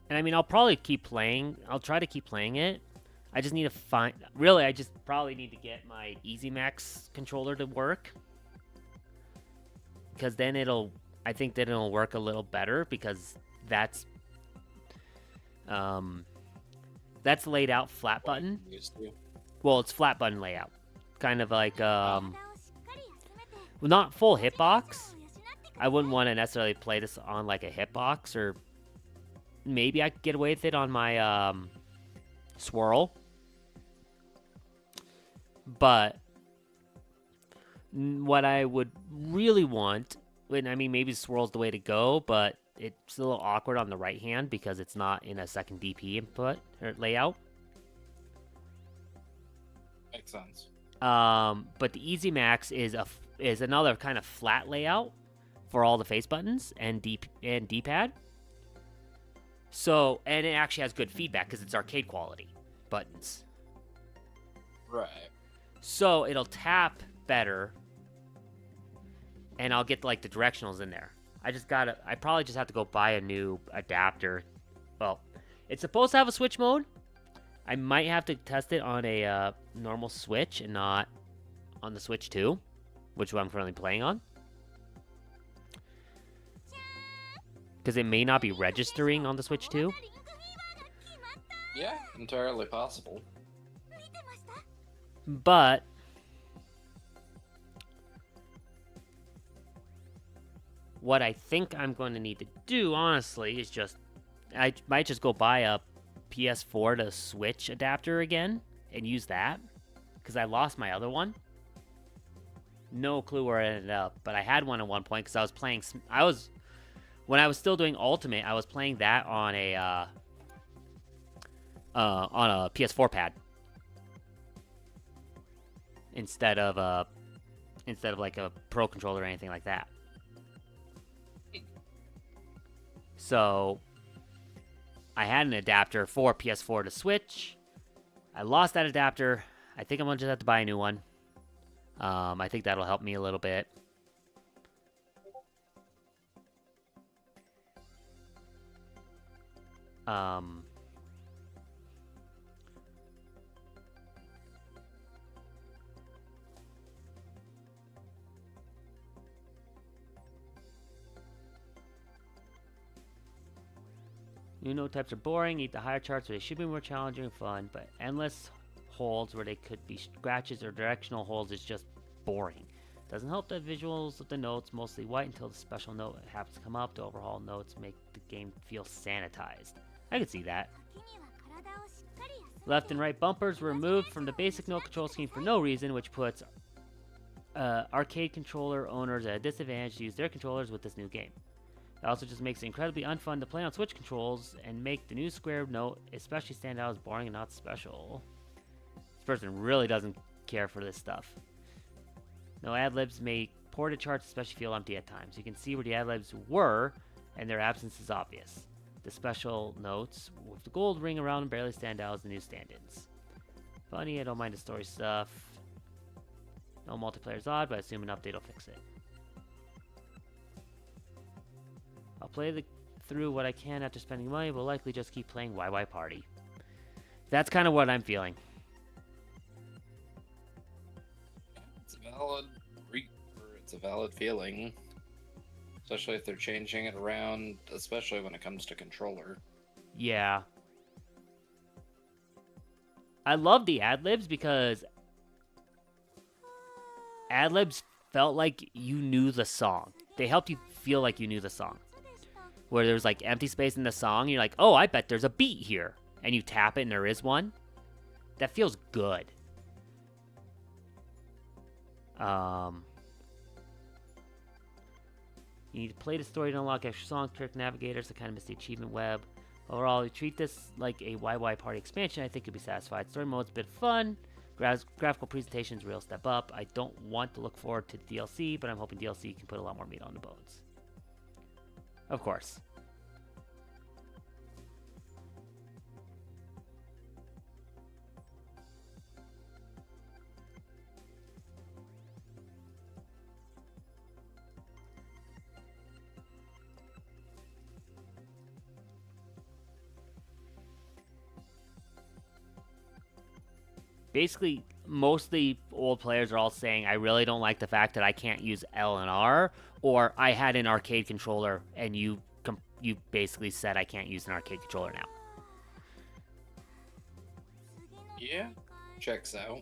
And I mean, I'll probably keep playing. I'll try to keep playing it. I just need to find... Really, I just probably need to get my EasyMax controller to work. Because then it'll... I think that it'll work a little better, because that's... That's laid out flat button. Well, it's flat button layout. Kind of like, well, not full hitbox. I wouldn't want to necessarily play this on like a hitbox, or maybe I could get away with it on my swirl. But what I would really want, and I mean, maybe swirl's the way to go, but it's a little awkward on the right hand because it's not in a second DP input or layout. Makes sense. But the Easy Max is another kind of flat layout for all the face buttons and D-pad. So, and it actually has good feedback because it's arcade quality buttons. Right. So it'll tap better, and I'll get like the directionals in there. I probably just have to go buy a new adapter. Well, it's supposed to have a switch mode. I might have to test it on a normal Switch and not on the Switch 2, which I'm currently playing on. Because it may not be registering on the Switch 2. Yeah, entirely possible. But what I think I'm going to need to do, honestly, is I might just go buy a PS4 to Switch adapter again and use that, because I lost my other one. No clue where it ended up, but I had one at one point because when I was still doing Ultimate, I was playing that on a PS4 pad instead of like a Pro controller or anything like that. So I had an adapter for PS4 to Switch. I lost that adapter. I think I'm gonna just have to buy a new one. I think that'll help me a little bit. New node types are boring, eat the higher charts where they should be more challenging and fun, but endless holds where they could be scratches or directional holds is just boring. Doesn't help the visuals of the notes, mostly white, until the special note happens to come up. The overhaul notes make the game feel sanitized. I could see that. Left and right bumpers were removed from the basic note control scheme for no reason, which puts arcade controller owners at a disadvantage to use their controllers with this new game. It also just makes it incredibly unfun to play on Switch controls and make the new square note especially stand out as boring and not special. This person really doesn't care for this stuff. No ad-libs make ported charts especially feel empty at times. You can see where the ad-libs were, and their absence is obvious. The special notes with the gold ring around them barely stand out as the new stand-ins. Funny, I don't mind the story stuff. No multiplayer is odd, but I assume an update will fix it. I'll play through what I can after spending money, but will likely just keep playing YY Party. That's kind of what I'm feeling. It's a valid feeling. Especially if they're changing it around, especially when it comes to controller. Yeah. I love the ad-libs because ad-libs felt like you knew the song. They helped you feel like you knew the song. Where there's like empty space in the song, you're like, oh, I bet there's a beat here. And you tap it and there is one. That feels good. You need to play the story to unlock extra songs, trick navigators to kind of miss the achievement web. Overall, you treat this like a YY Party expansion, I think you'll be satisfied. Story mode's a bit fun. Graphical presentation's a real step up. I don't want to look forward to DLC, but I'm hoping DLC can put a lot more meat on the bones. Of course. Basically, most of the old players are all saying, I really don't like the fact that I can't use L and R, or I had an arcade controller and you basically said I can't use an arcade controller now. Yeah, checks out.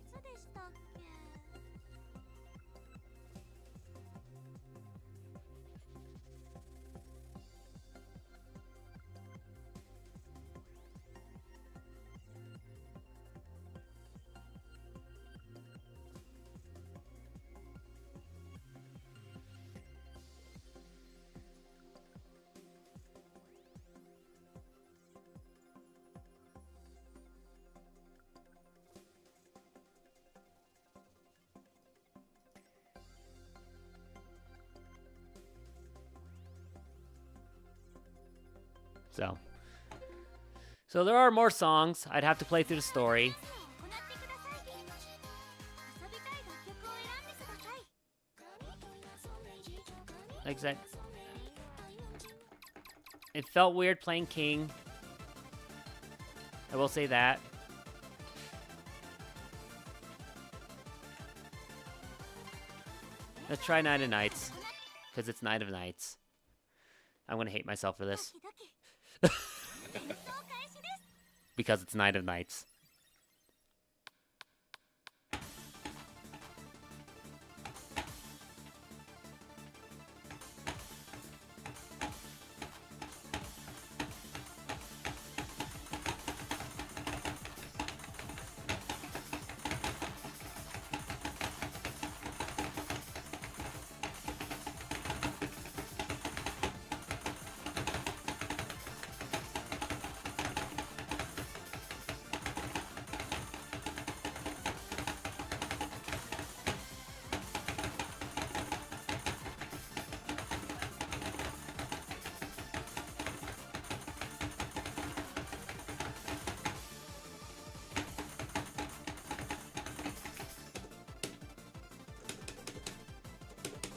So there are more songs. I'd have to play through the story. Like I said, it felt weird playing King. I will say that. Let's try Night of Nights, because it's Night of Nights. I'm gonna hate myself for this. Because it's Night of Nights.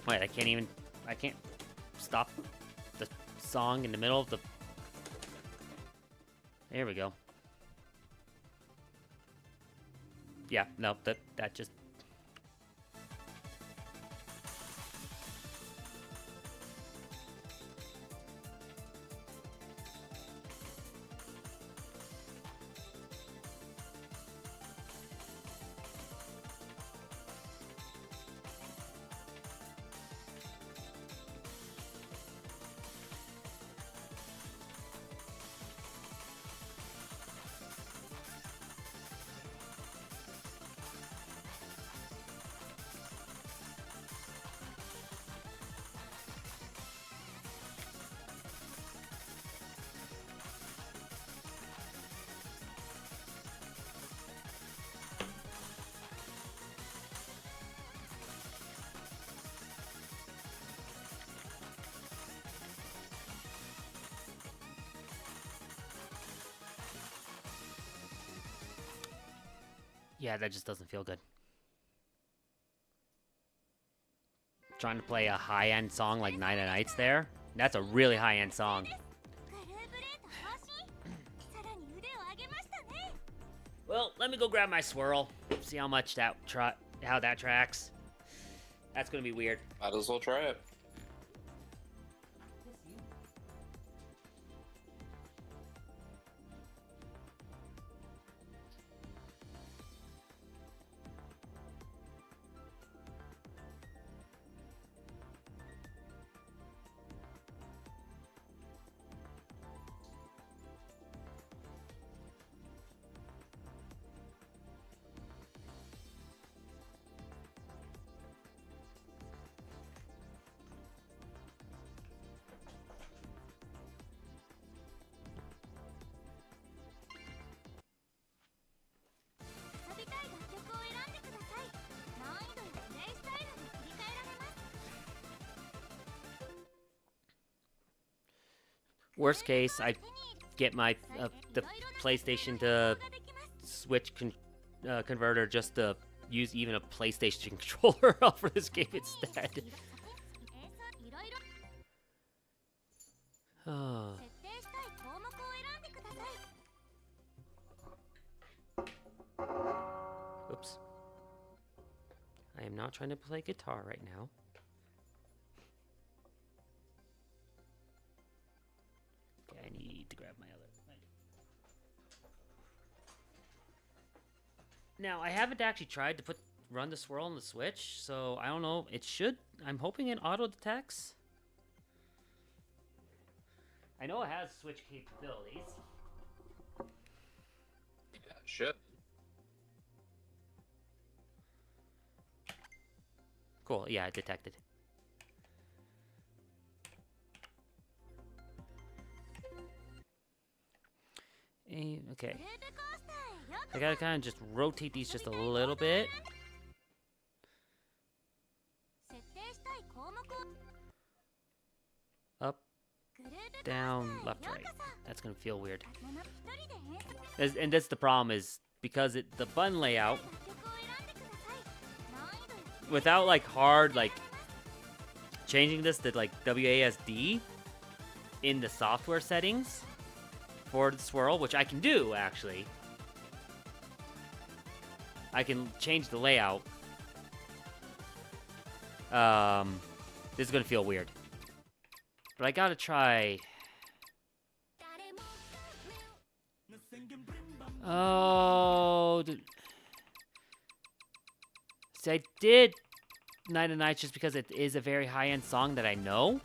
Wait, I can't stop the song in the middle of the... There we go. Yeah, no, that just... Yeah, that just doesn't feel good. Trying to play a high-end song like Night of Nights there. That's a really high-end song. Well, let me go grab my swirl. See how much that how that tracks. That's gonna be weird. Might as well try it. Worst case, I get my the PlayStation to Switch converter just to use even a PlayStation controller for this game instead. Oh. Oops. I am not trying to play guitar right now. Okay, I need to grab my other... Now, I haven't actually tried to run the swirl on the Switch, so I don't know. It should. I'm hoping it auto detects. I know it has Switch capabilities. Yeah, it should. Cool. Yeah, it detected. Okay. I gotta kind of just rotate these just a little bit. Up, down, left, right. That's gonna feel weird. And that's the problem is because the button layout, without like hard like changing this to like WASD in the software settings for the swirl, which I can do actually. I can change the layout. This is gonna feel weird. But I gotta try. Oh, see, I did Night of Nights just because it is a very high-end song that I know,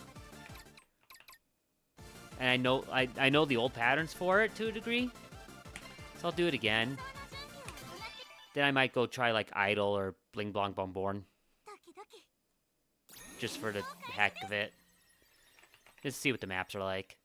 and I know the old patterns for it to a degree. So I'll do it again. Then I might go try like Idol or Bling Blong Bong Born, just for the heck of it. Just see what the maps are like.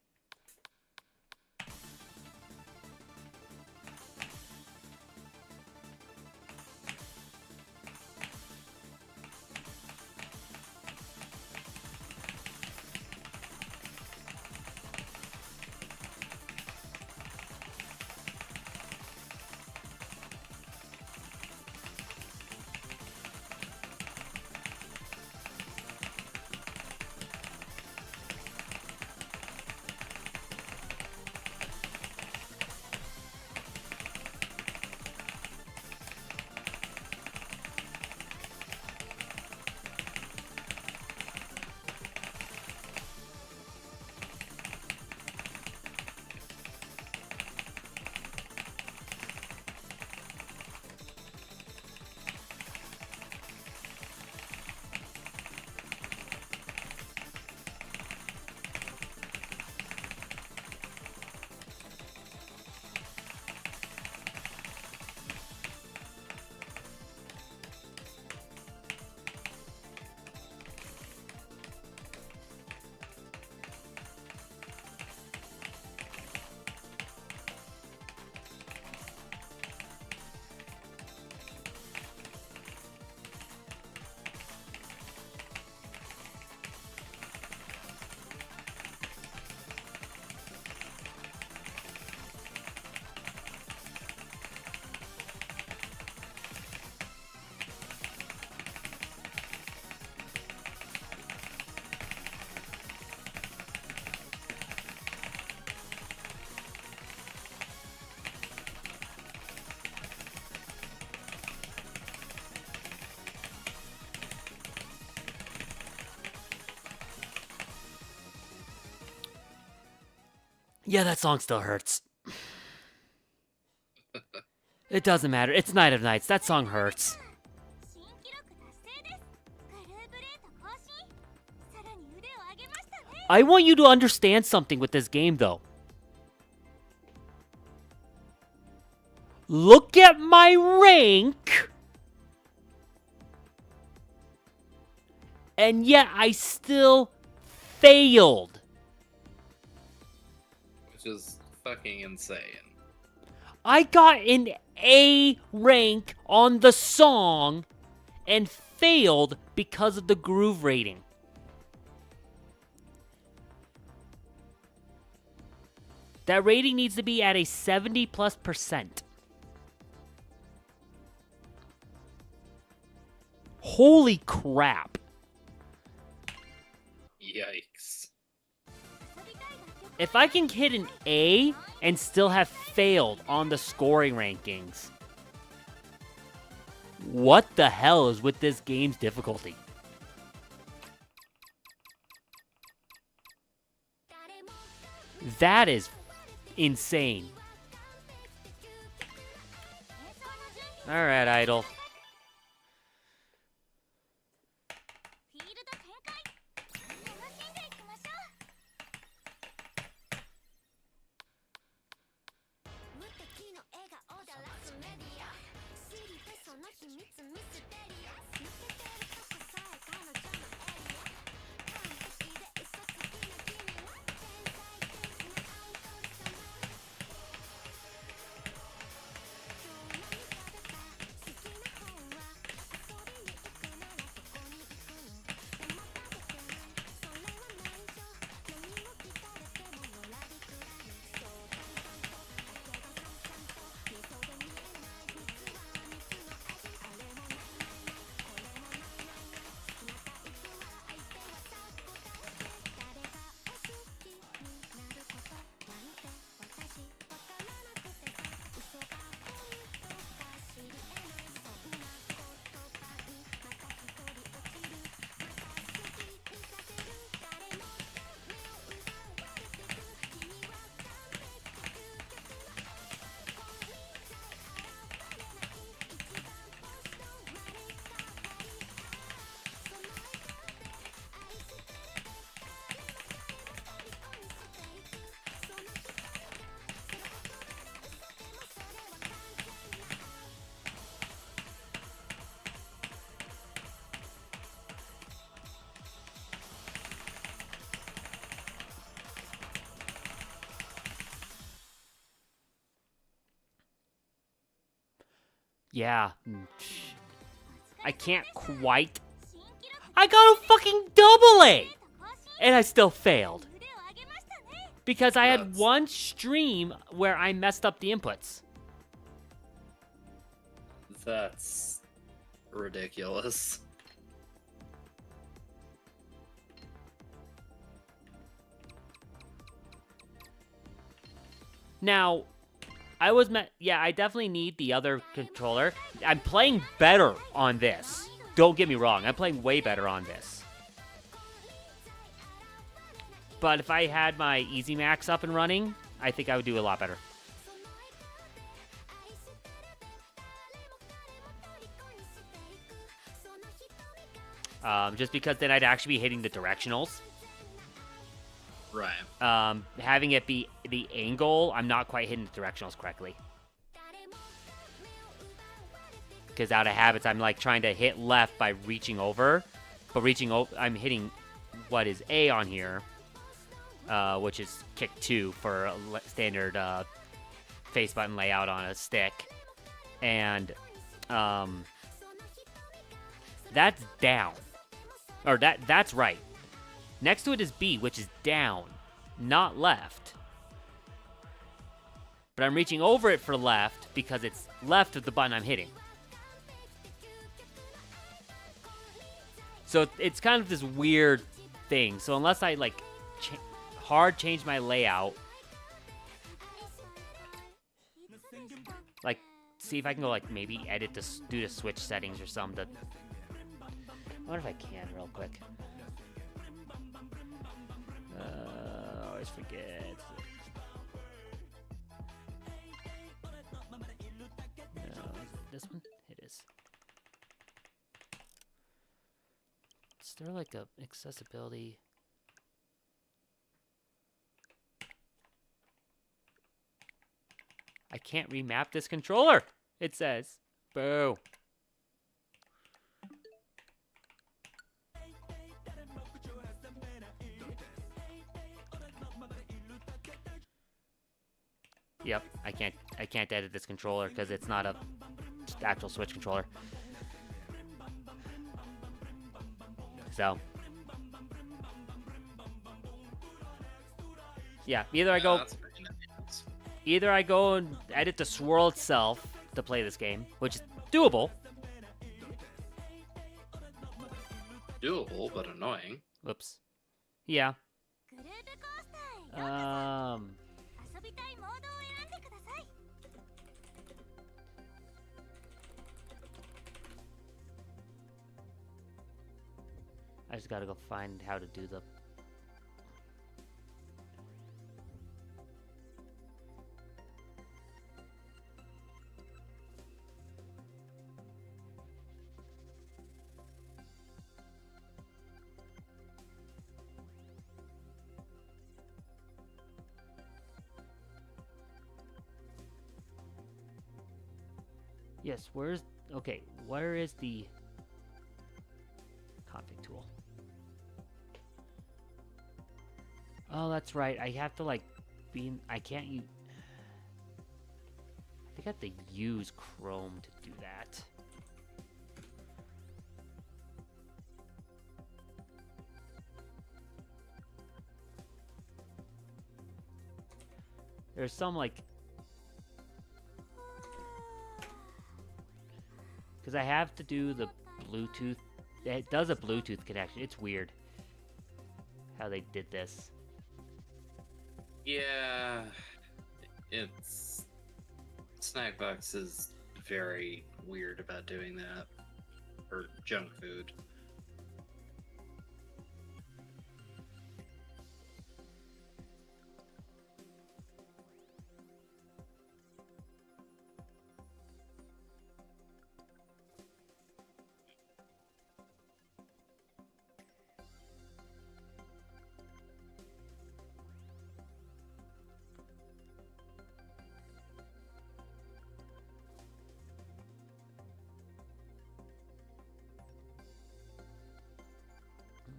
Yeah, that song still hurts. It doesn't matter. It's Night of Nights. That song hurts. I want you to understand something with this game, though. Look at my rank. And yet I still failed. Which is fucking insane. I got an A rank on the song and failed because of the groove rating. That rating needs to be at a 70+%. Holy crap. Yikes. If I can hit an A and still have failed on the scoring rankings, what the hell is with this game's difficulty? That is insane. Alright, Idol. Yeah. I can't quite. I got a fucking double A! And I still failed. Because I had one stream where I messed up the inputs. That's ridiculous. Now, I definitely need the other controller. I'm playing better on this. Don't get me wrong, I'm playing way better on this. But if I had my Easy Max up and running, I think I would do a lot better. Just because then I'd actually be hitting the directionals. Right. Having it be the angle, I'm not quite hitting the directionals correctly. Because out of habits, I'm like trying to hit left by reaching over. But reaching over, I'm hitting what is A on here, which is kick 2 for a standard face button layout on a stick. And that's down. Or that's right. Next to it is B, which is down, not left. But I'm reaching over it for left because it's left of the button I'm hitting. So it's kind of this weird thing. So unless I like hard change my layout, like see if I can go like maybe edit this, do the switch settings or something. I wonder if I can real quick. I always forget. No, this one? It is. Is there like a accessibility? I can't remap this controller, it says. Boo. Yep, I can't edit this controller because it's not a actual Switch controller. So yeah, either I go and edit the swirl itself to play this game, which is doable. Doable, but annoying. Whoops. Yeah. I just gotta go find how to do the... Yes, where's... Okay, where is the config tool? Oh, that's right. I have to, like, be... I can't use... I think I have to use Chrome to do that. There's some, like... Because I have to do the Bluetooth... It does a Bluetooth connection. It's weird how they did this. Yeah, it's Snackbox is very weird about doing that for junk food.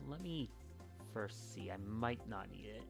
Let me first see. I might not need it.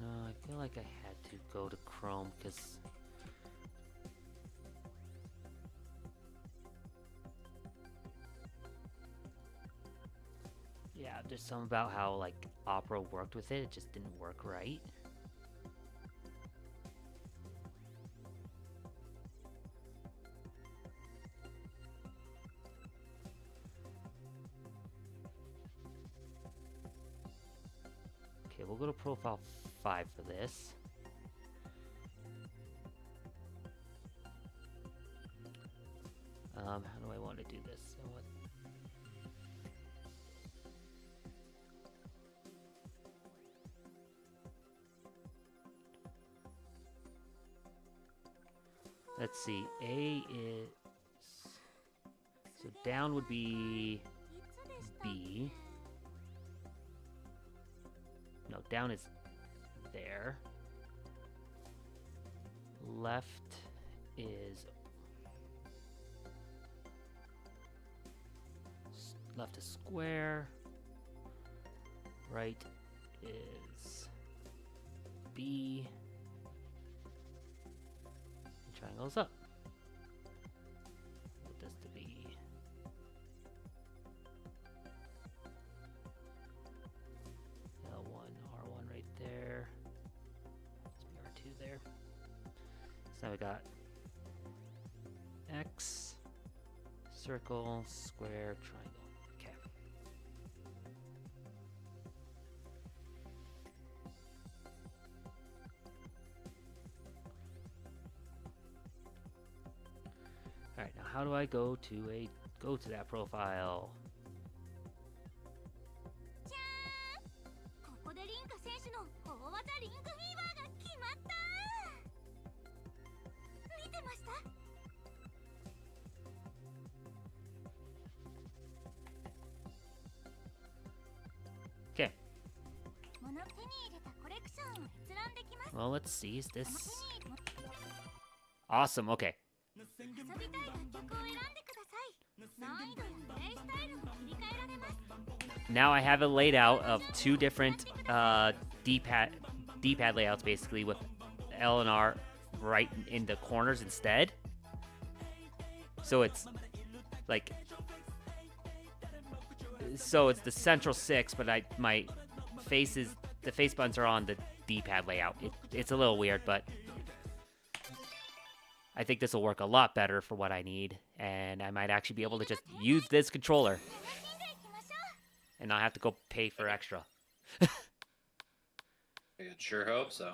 No, I feel like I had to go to Chrome because yeah, there's something about how like Opera worked with it. It just didn't work right. Okay, we'll go to profile 5 for this. How do I want to do this? I want... Let's see. A is... So down would be B. No, down is there. Left is... Left is square. Right is B. And triangle's up. Want this to be... L1, R1 right there. Let's be R2 there. So now we got X, circle, square, triangle. Okay. All right, now how do I go to that profile? ここでリンカ選手の大技リンクフィーバーが決まった見てました Okay. 物手に入れたコレクションを閲覧できます Well, let's see. Is 手に this 入れ awesome? Okay. 遊びたい楽曲を選んでください難易度やプレイスタイルも切り替えられます Now I have a layout of two different D-pad layouts, basically, with L and R right in the corners instead. So it's like, so it's the central 6, but my the face buttons are on the D-pad layout. It's a little weird, but I think this will work a lot better for what I need, and I might actually be able to just use this controller and not have to go pay for extra. I sure hope so.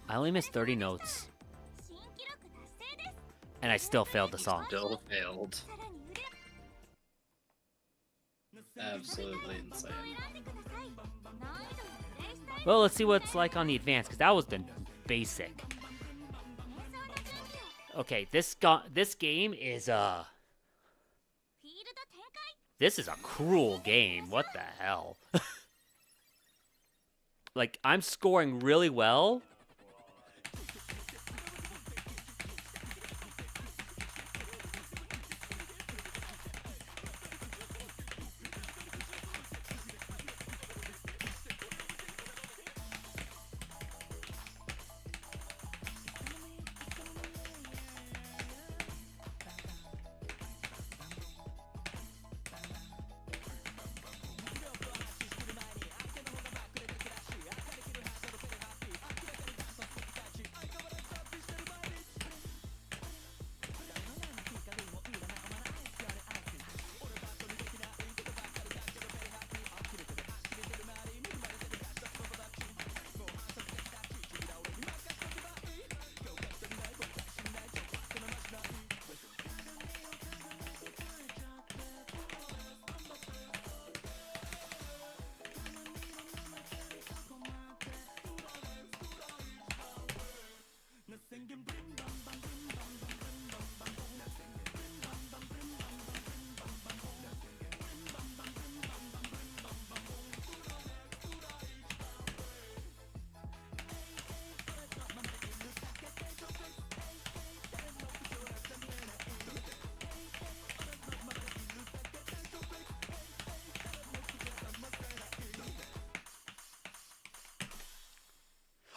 I only missed 30 notes, 新記録達成です and I still failed the song. Still failed. さらに腕 Absolutely 曲を insane. 選んでください難易度やプレイスタイル Well, let's see what it's like on the advanced, because that was the basic. 演奏の準備を Okay, this game is フィールド展開 this is a cruel game. What the hell? Like, I'm scoring really well.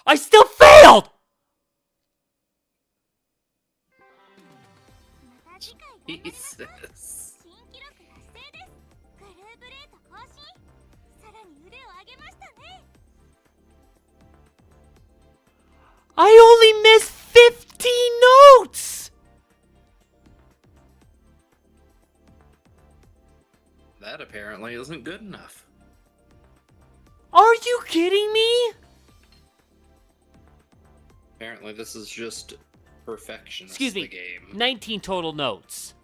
I still failed! また次回ごめんなさい Jesus. 新記録達成ですグルーブレート更新さらに腕を上げましたね I only missed 15 notes! That apparently isn't good enough. Are you kidding me? Apparently, this is just perfection. Excuse me. The game. 19 total notes.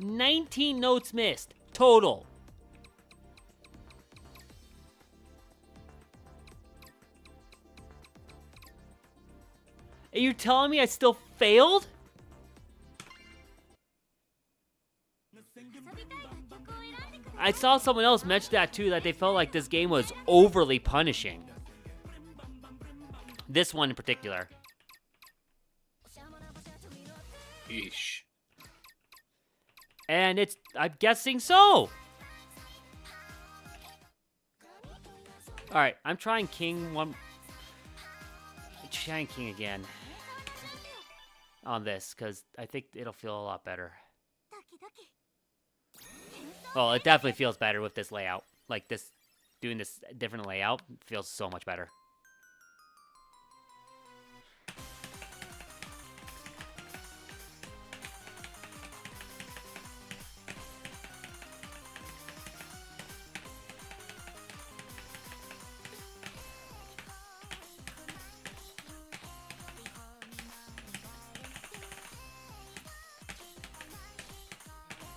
19 notes missed. Total. Are you telling me I still failed? 遊びたい楽曲を選んでください I saw someone else mention that too, that they felt like this game was overly punishing. This one in particular. Yeesh. And it's, I'm guessing so. Alright, I'm trying King one. Trying King again on this, because I think it'll feel a lot better. ドキドキ Well, it definitely feels better with this layout. Like this, doing this different layout feels so much better.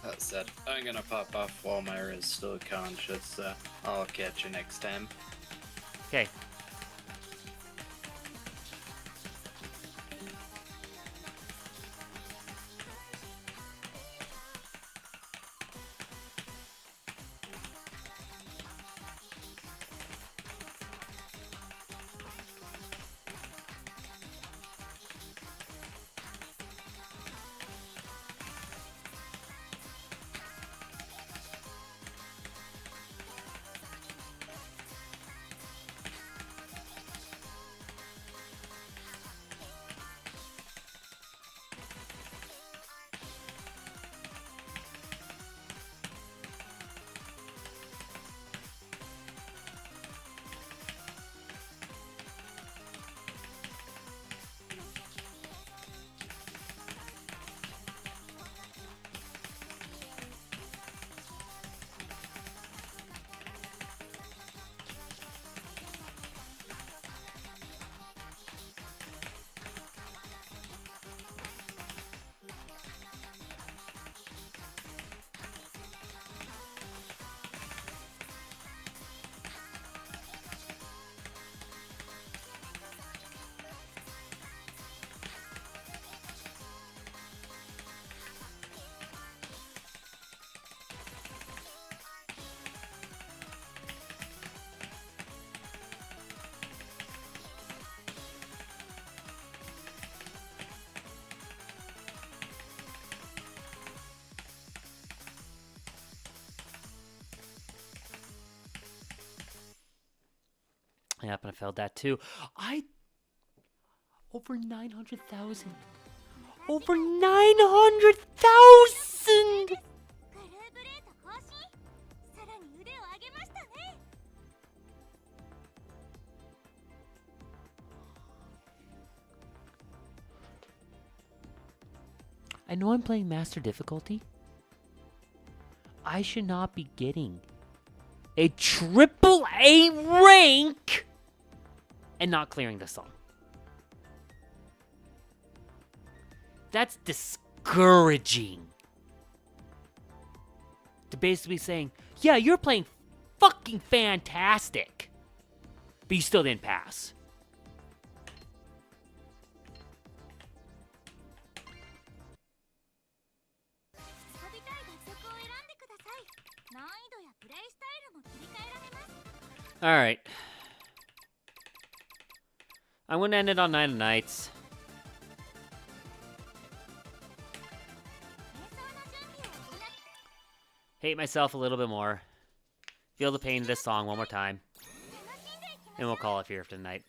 That said, I'm gonna pop off while Myra is still conscious, so I'll catch you next time. Okay. Yep, and I failed that too. Over 900,000. Over 900,000! グルーブレート更新。さらに腕を上げましたね。 I know I'm playing Master Difficulty. I should not be getting a triple A rank and not clearing the song. That's discouraging. To basically saying, yeah, you're playing fucking fantastic, but you still didn't pass. 遊びたい楽曲を選んでください。難易度やプレイスタイルも切り替えられます。 Alright. I'm gonna end it on Nine of Nights. 演奏の準備を行って Hate myself a little bit more. Feel the pain of this song one more time. 楽しんでいきましょう。 And we'll call it here for tonight.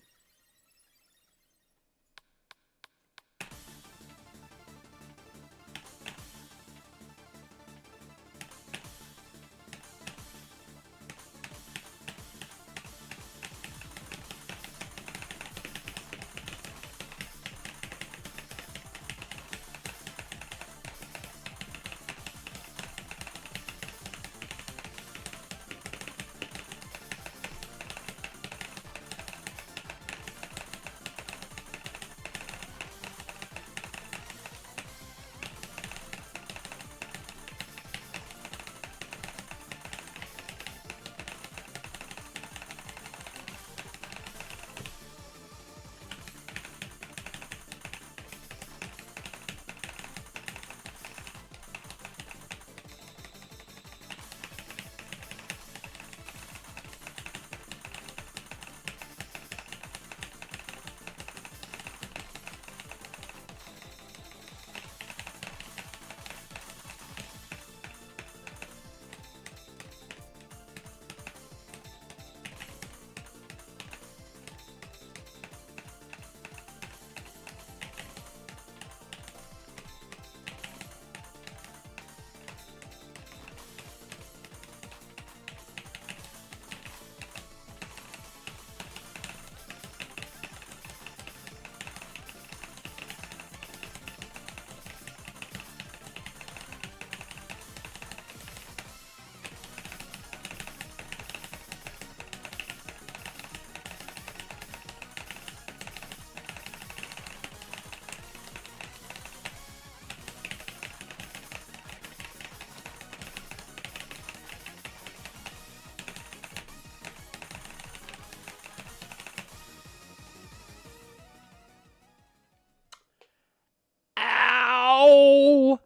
Ow!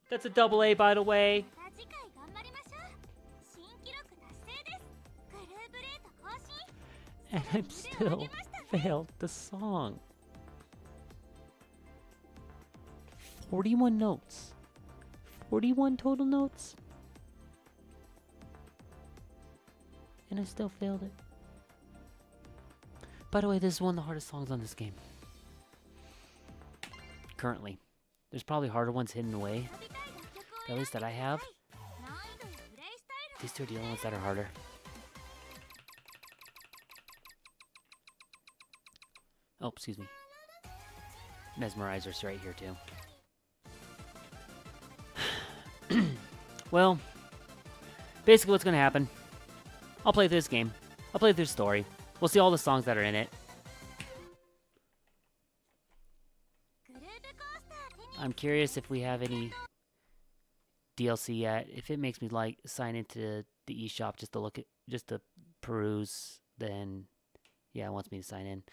That's a double A, by the way. また次回頑張りましょう。新記録達成です。グルーブレート更新。 And I'm still failed the song. 41 notes. 41 total notes. And I still failed it. By the way, this is one of the hardest songs on this game. Currently. There's probably harder ones hidden away. 遊びたい楽曲を At 選んで least that I くだ have. さい。難易度やプレイスタイルも These two are the only ones that are harder. Oh, excuse me. Mesmerizer's right here, too. Well, basically what's going to happen, I'll play through this game. I'll play through the story. We'll see all the songs that are in it. グループコースター手に I'm curious if we have any DLC yet. If it makes me like sign into the eShop just to peruse, then yeah, it wants me to sign in.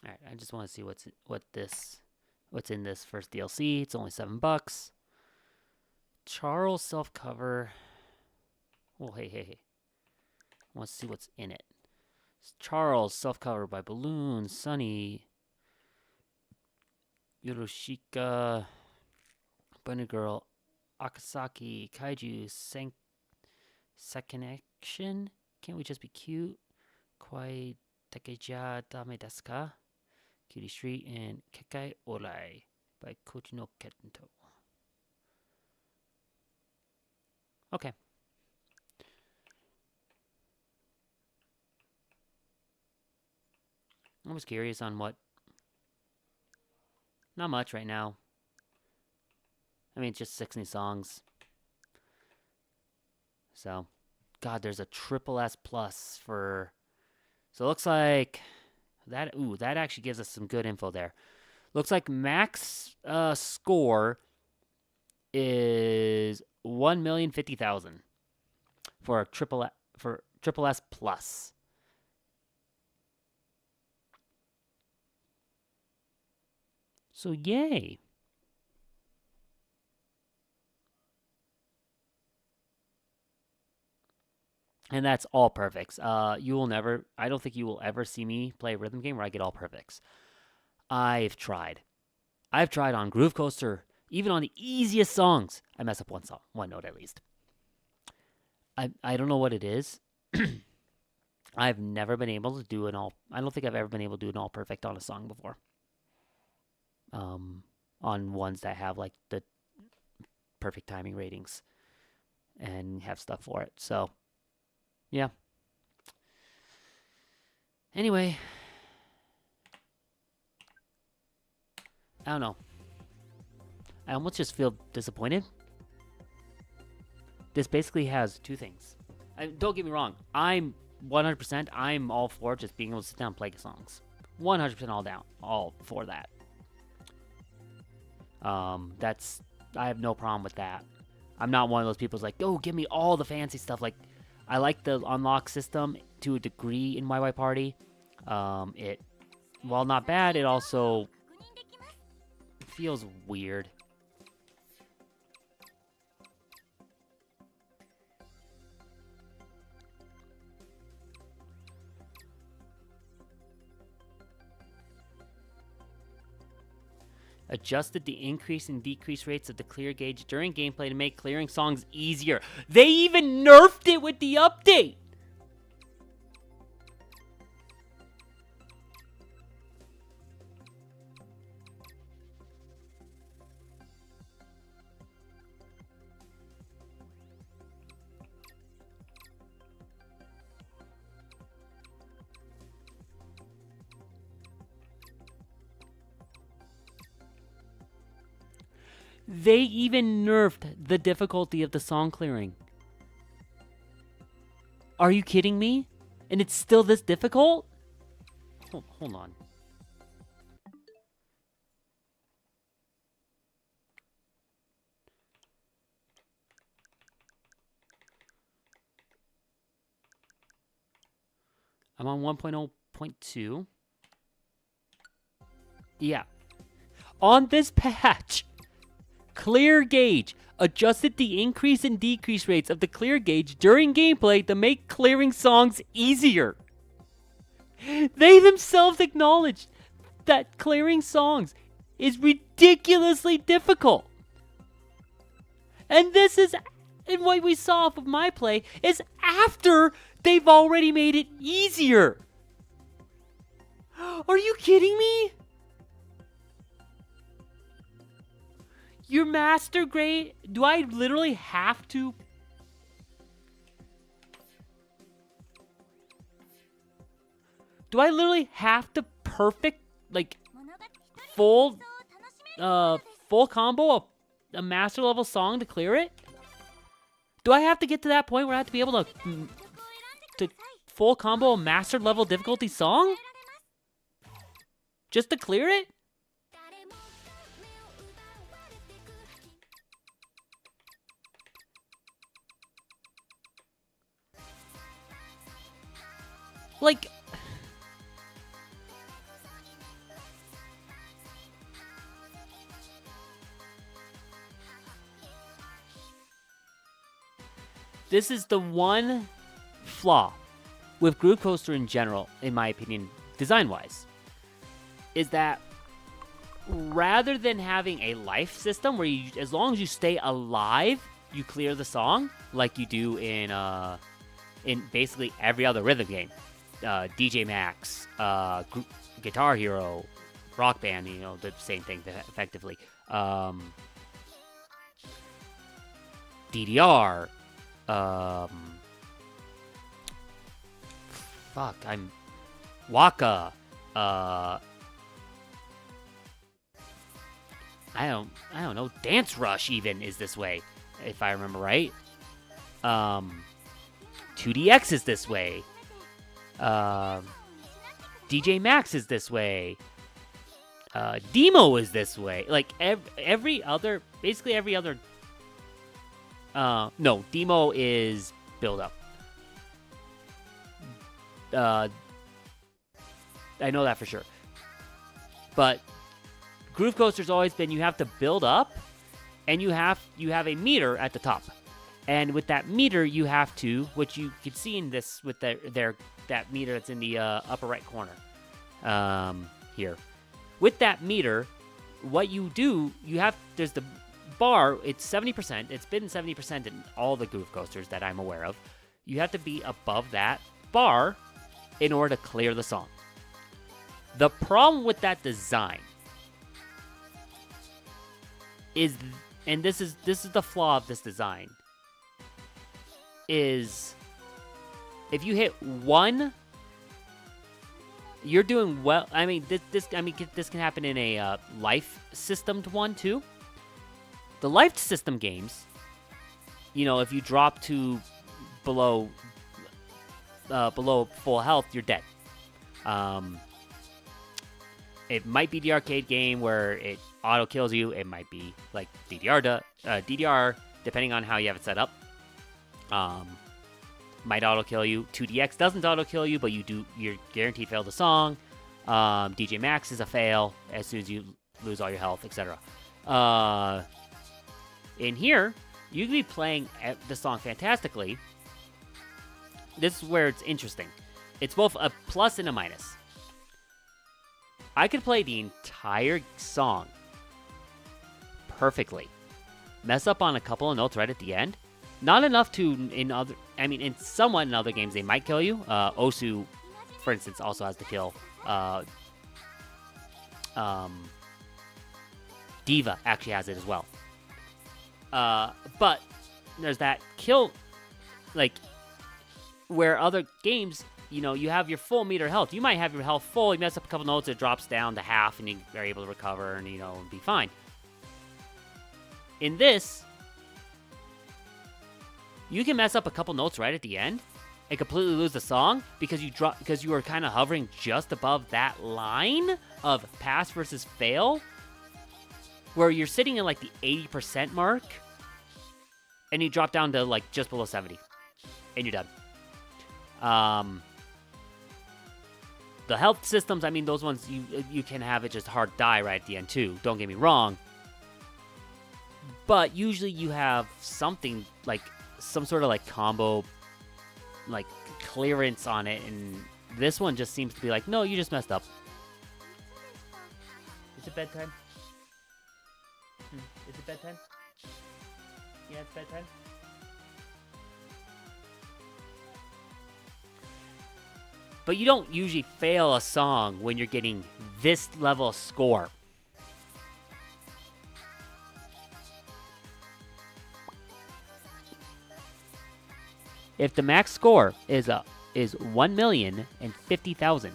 All right, I just want to see what's in this first DLC. It's only $7. Charles self cover. Oh, hey. I want to see what's in it. Charles self cover by Balloon, Sunny, Yoroshika, Bunny Girl, Akasaki, Kaiju, Seconnection. Can't we just be cute? Kwai Takeja Dame Desu ka? Cutie Street, and Kekai Orai by Kochino Kento. Okay. I was curious on what. Not much right now. I mean, it's just 6 new songs. So, God, there's a triple S plus for. So it looks like that. Ooh, that actually gives us some good info there. Looks like max score is 1,050,000 for a triple S plus. So yay. And that's all perfects. You will never, I don't think you will ever see me play a rhythm game where I get all perfects. I've tried on Groove Coaster, even on the easiest songs. I mess up one note at least. I don't know what it is. I've never been able to do I don't think I've ever been able to do an all perfect on a song before. On ones that have like the perfect timing ratings and have stuff for it. So, yeah. Anyway, I don't know. I almost just feel disappointed. This basically has 2 things. Don't get me wrong. I'm 100%. I'm all for just being able to sit down and play songs. 100% all for that. I have no problem with that. I'm not one of those people who's like, oh, give me all the fancy stuff. Like, I like the unlock system to a degree in YY Party. It, while not bad, it also feels weird. Adjusted the increase and decrease rates of the clear gauge during gameplay to make clearing songs easier. They even nerfed it with the update! They even nerfed the difficulty of the song clearing. Are you kidding me? And it's still this difficult? Hold on. I'm on 1.0.2. Yeah. On this patch, Clear Gauge adjusted the increase and decrease rates of the clear gauge during gameplay to make clearing songs easier. They themselves acknowledged that clearing songs is ridiculously difficult. And this is, and what we saw off of my play, is after they've already made it easier. Are you kidding me? Your master grade, do I literally have to? Do I literally have to perfect, like, full combo a master level song to clear it? Do I have to get to that point where I have to be able to full combo a master level difficulty song? Just to clear it? Like, this is the one flaw with Groove Coaster in general, in my opinion, design-wise, is that rather than having a life system where you, as long as you stay alive, you clear the song, like you do in basically every other rhythm game, DJ Max, Guitar Hero, Rock Band, you know, the same thing effectively. DDR, Waka, I don't know, Dance Rush even is this way, if I remember right. 2DX is this way. DJ Max is this way. Demo is this way. Like every other, basically every other. No, Demo is build up. I know that for sure. But Groove Coaster's always been you have to build up, and you have a meter at the top, and with that meter you have to, which you can see in this with that meter that's in the upper right corner, here. With that meter, what you do, there's the bar. It's 70%. It's been 70% in all the Groove Coasters that I'm aware of. You have to be above that bar in order to clear the song. The problem with that design is, and this is the flaw of this design, is if you hit one, you're doing well. I mean, this can happen in a life systemed one too. The life system games, you know, if you drop to below full health, you're dead. It might be the arcade game where it auto kills you. It might be like DDR, depending on how you have it set up. Might auto kill you. 2DX doesn't auto kill you, but you're guaranteed fail the song. DJ Max is a fail as soon as you lose all your health, etc. In here, you can be playing the song fantastically. This is where it's interesting. It's both a plus and a minus. I could play the entire song perfectly, mess up on a couple of notes right at the end. Not enough to, in other games they might kill you. Osu, for instance, also has to kill. Diva actually has it as well. But there's that kill, like, where other games, you know, you have your full meter health. You might have your health full, you mess up a couple notes, it drops down to half, and you are able to recover and, you know, be fine. In this, you can mess up a couple notes right at the end and completely lose the song because you were kind of hovering just above that line of pass versus fail, where you're sitting in like the 80% mark, and you drop down to like just below 70, and you're done. The health systems, I mean, those ones you can have it just hard die right at the end too. Don't get me wrong, but usually you have something like some sort of like combo, like clearance on it, and this one just seems to be like, no, you just messed up. Is it bedtime? Is it bedtime? Yeah, it's bedtime. But you don't usually fail a song when you're getting this level of score. If the max score is 1,050,000,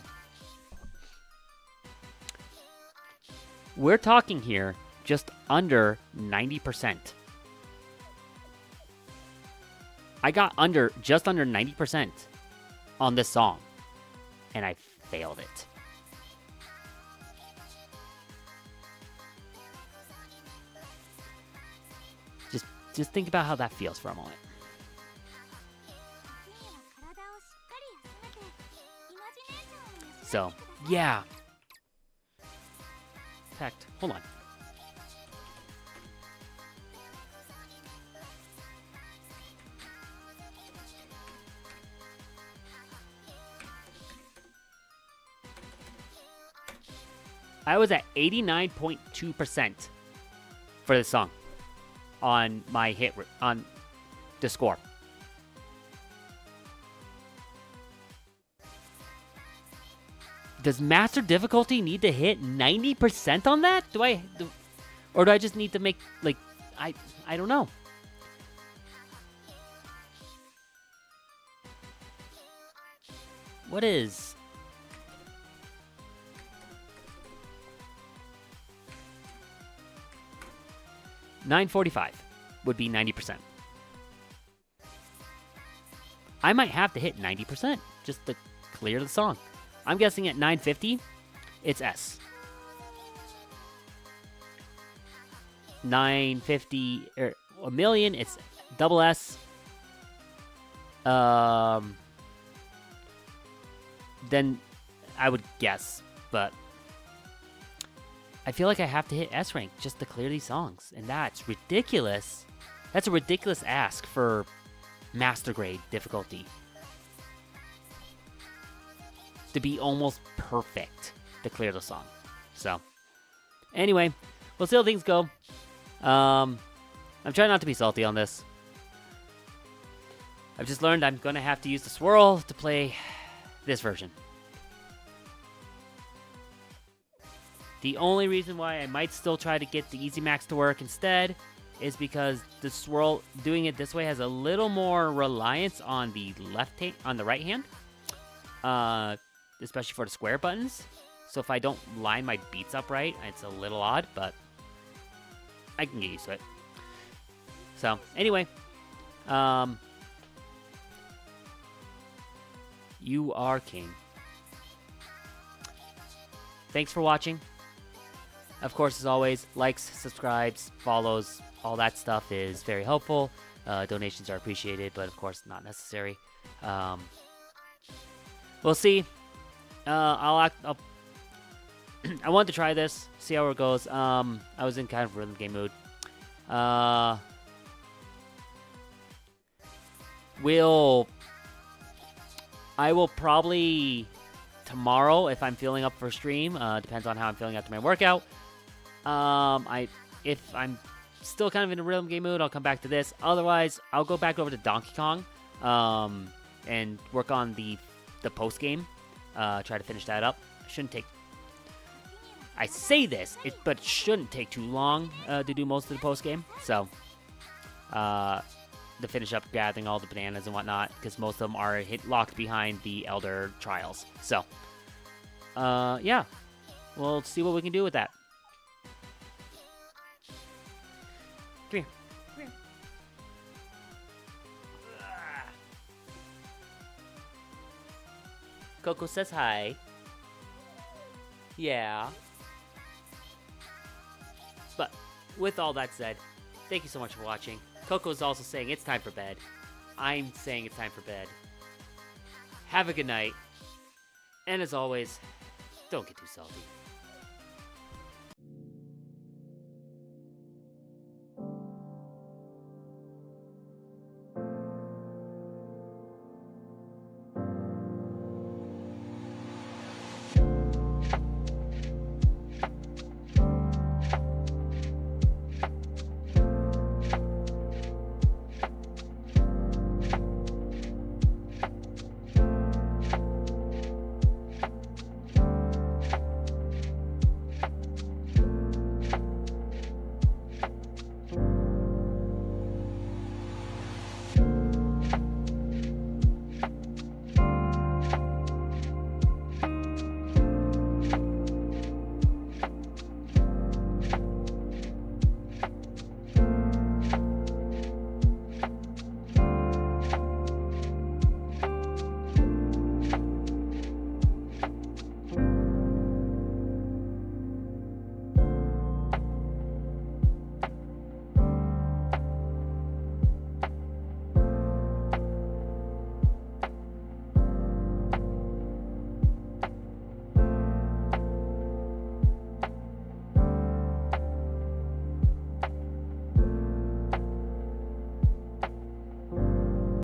we're talking here just under 90%. I got just under 90% on this song, and I failed it. Just think about how that feels for a moment. So, yeah. In fact, hold on. I was at 89.2% for this song on my on the score. Does master difficulty need to hit 90% on that? Or do I just need to make like I don't know. What is 945 would be 90%. I might have to hit 90% just to clear the song. I'm guessing at 950, it's S. 950 or a million, it's double S. Then I would guess, but I feel like I have to hit S rank just to clear these songs, and that's ridiculous. That's a ridiculous ask for master grade difficulty. To be almost perfect to clear the song. So, anyway, we'll see how things go. I'm trying not to be salty on this. I've just learned I'm going to have to use the swirl to play this version. The only reason why I might still try to get the Easy Max to work instead is because the swirl, doing it this way, has a little more reliance on the right hand, especially for the square buttons. So if I don't line my beats up right, it's a little odd, but I can get used to it. So anyway, you are king. Thanks for watching. Of course, as always, likes, subscribes, follows, all that stuff is very helpful. Donations are appreciated, but of course not necessary. We'll see. I wanted to try this, see how it goes. I was in kind of rhythm game mood. I will probably tomorrow, if I'm feeling up for stream, depends on how I'm feeling after my workout. If I'm still kind of in a rhythm game mood, I'll come back to this. Otherwise, I'll go back over to Donkey Kong, and work on the post game. Try to finish that up. Shouldn't take. I say this, but it shouldn't take too long to do most of the post game. So, to finish up gathering all the bananas and whatnot, because most of them are locked behind the Elder Trials. So, yeah, we'll see what we can do with that. Come here. Come here. Coco says hi. Yeah. But with all that said, thank you so much for watching. Coco is also saying it's time for bed. I'm saying it's time for bed. Have a good night. And as always, don't get too salty.